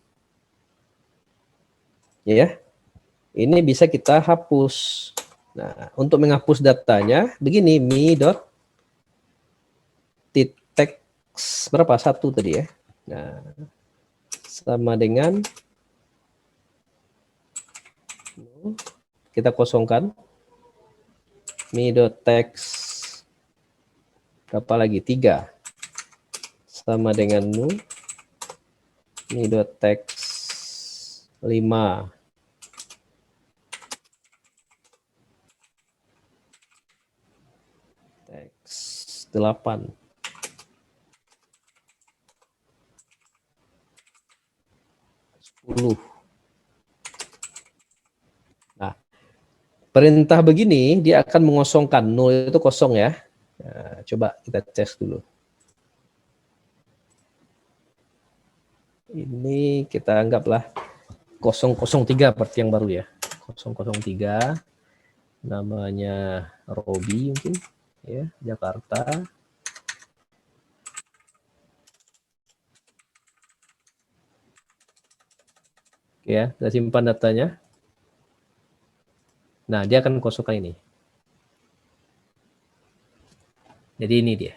Ya. Ini bisa kita hapus. Nah, untuk menghapus datanya begini, mi.text berapa? 1 tadi ya. Nah, sama dengan kita kosongkan mi.text berapa lagi? 3 sama dengan mi.text 5 text 8 10. Nah, perintah begini dia akan mengosongkan, 0 itu kosong ya. Nah, coba kita cek dulu. Ini kita anggaplah 003 berarti yang baru ya. 003 namanya Robi mungkin ya, Jakarta. Oke ya, kita simpan datanya. Nah, dia akan kosongkan ini. Jadi ini dia.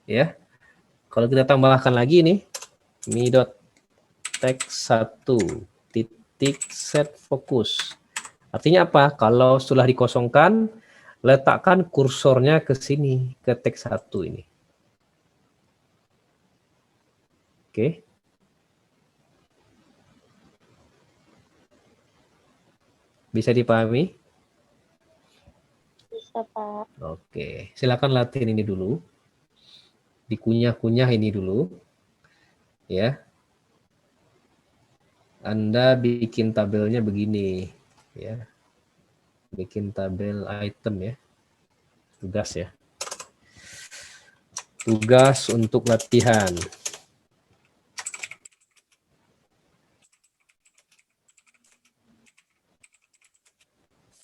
Ya. Kalau kita tambahkan lagi nih mi.text 1 titik set fokus. Artinya apa? Kalau setelah dikosongkan letakkan kursornya ke sini, ke teks 1 ini. Oke. Bisa dipahami? Bisa, Pak. Oke, silakan latihan ini dulu. Dikunyah-kunyah ini dulu. Ya. Anda bikin tabelnya begini, ya. Bikin tabel item ya. Tugas ya. Tugas untuk latihan.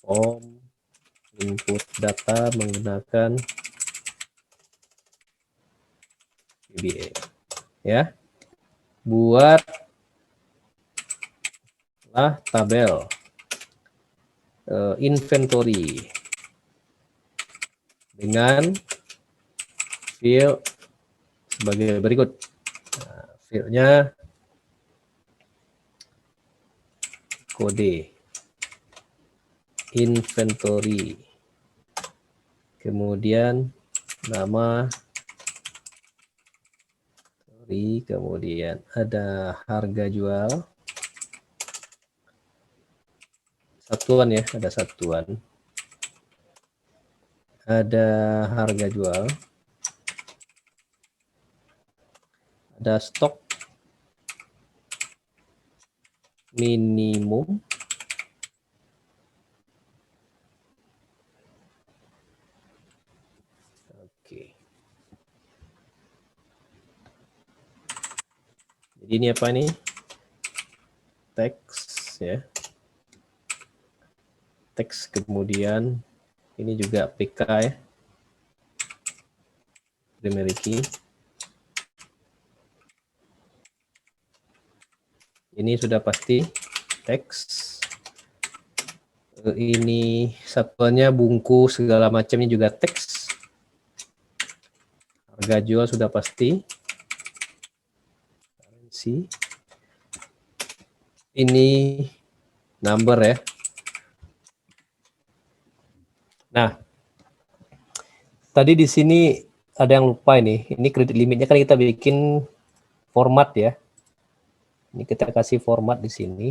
Form input data menggunakan VBA. Ya. Buatlah tabel inventory dengan field sebagai berikut. Nah, fieldnya kode inventory, kemudian nama, kemudian ada harga jual, satuan ya, ada satuan, ada harga jual, ada stok minimum, oke. Jadi ini apa nih? Teks ya. Teks, kemudian ini juga PK ya. Primary key. Ini sudah pasti teks. Ini satuannya bungkus segala macamnya juga teks. Harga jual sudah pasti. Currency. Ini number ya. Nah, tadi di sini ada yang lupa ini. Ini kredit limitnya kan kita bikin format ya. Ini kita kasih format di sini.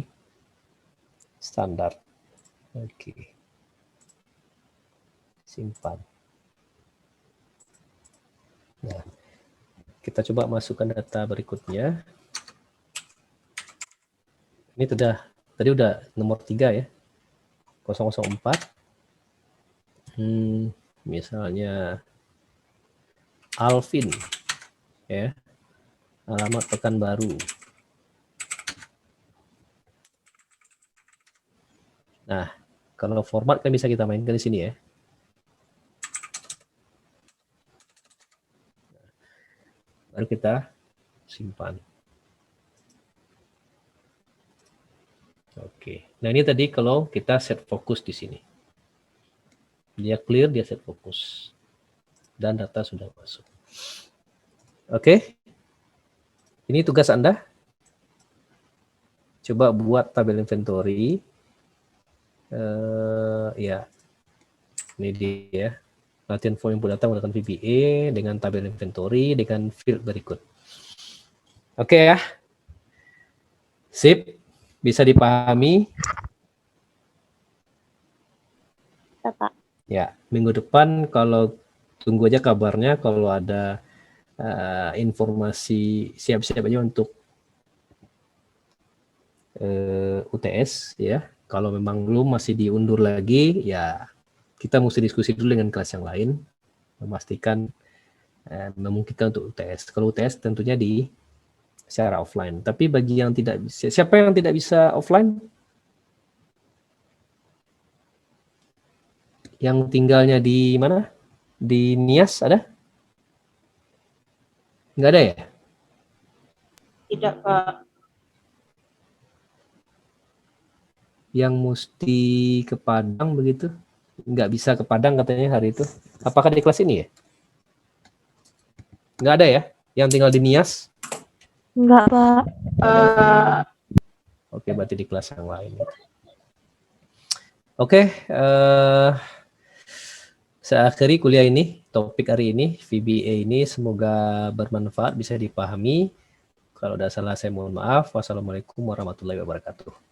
Standar. Oke. Simpan. Nah, kita coba masukkan data berikutnya. Ini tadi udah nomor 3 ya. 004. Misalnya Alvin ya. Alamat Pekanbaru. Nah, kalau format kan bisa kita mainkan di sini ya. Baru kita simpan. Oke. Nah, ini tadi kalau kita set fokus di sini. Dia clear, dia set fokus. Dan data sudah masuk. Oke. Ini tugas Anda. Coba buat tabel inventory. Ya. Ini dia. Latihan form input data menggunakan VBA dengan tabel inventory dengan field berikut. Oke ya. Sip. Bisa dipahami? Bisa, Pak. Ya, minggu depan kalau tunggu aja kabarnya kalau ada informasi, siap-siap aja untuk UTS ya. Kalau memang belum, masih diundur lagi, ya kita mesti diskusi dulu dengan kelas yang lain, memastikan memungkinkan untuk UTS. Kalau UTS tentunya secara offline. Tapi bagi yang tidak bisa, siapa yang tidak bisa offline? Yang tinggalnya di mana? Di Nias ada? Nggak ada ya? Tidak, Pak. Yang mesti ke Padang begitu? Nggak bisa ke Padang katanya hari itu. Apakah di kelas ini ya? Nggak ada ya? Yang tinggal di Nias? Enggak, Pak. Oke, berarti di kelas yang lain. Oke, Saya akhiri kuliah ini, topik hari ini, VBA ini semoga bermanfaat, bisa dipahami. Kalau ada salah saya mohon maaf. Wassalamualaikum warahmatullahi wabarakatuh.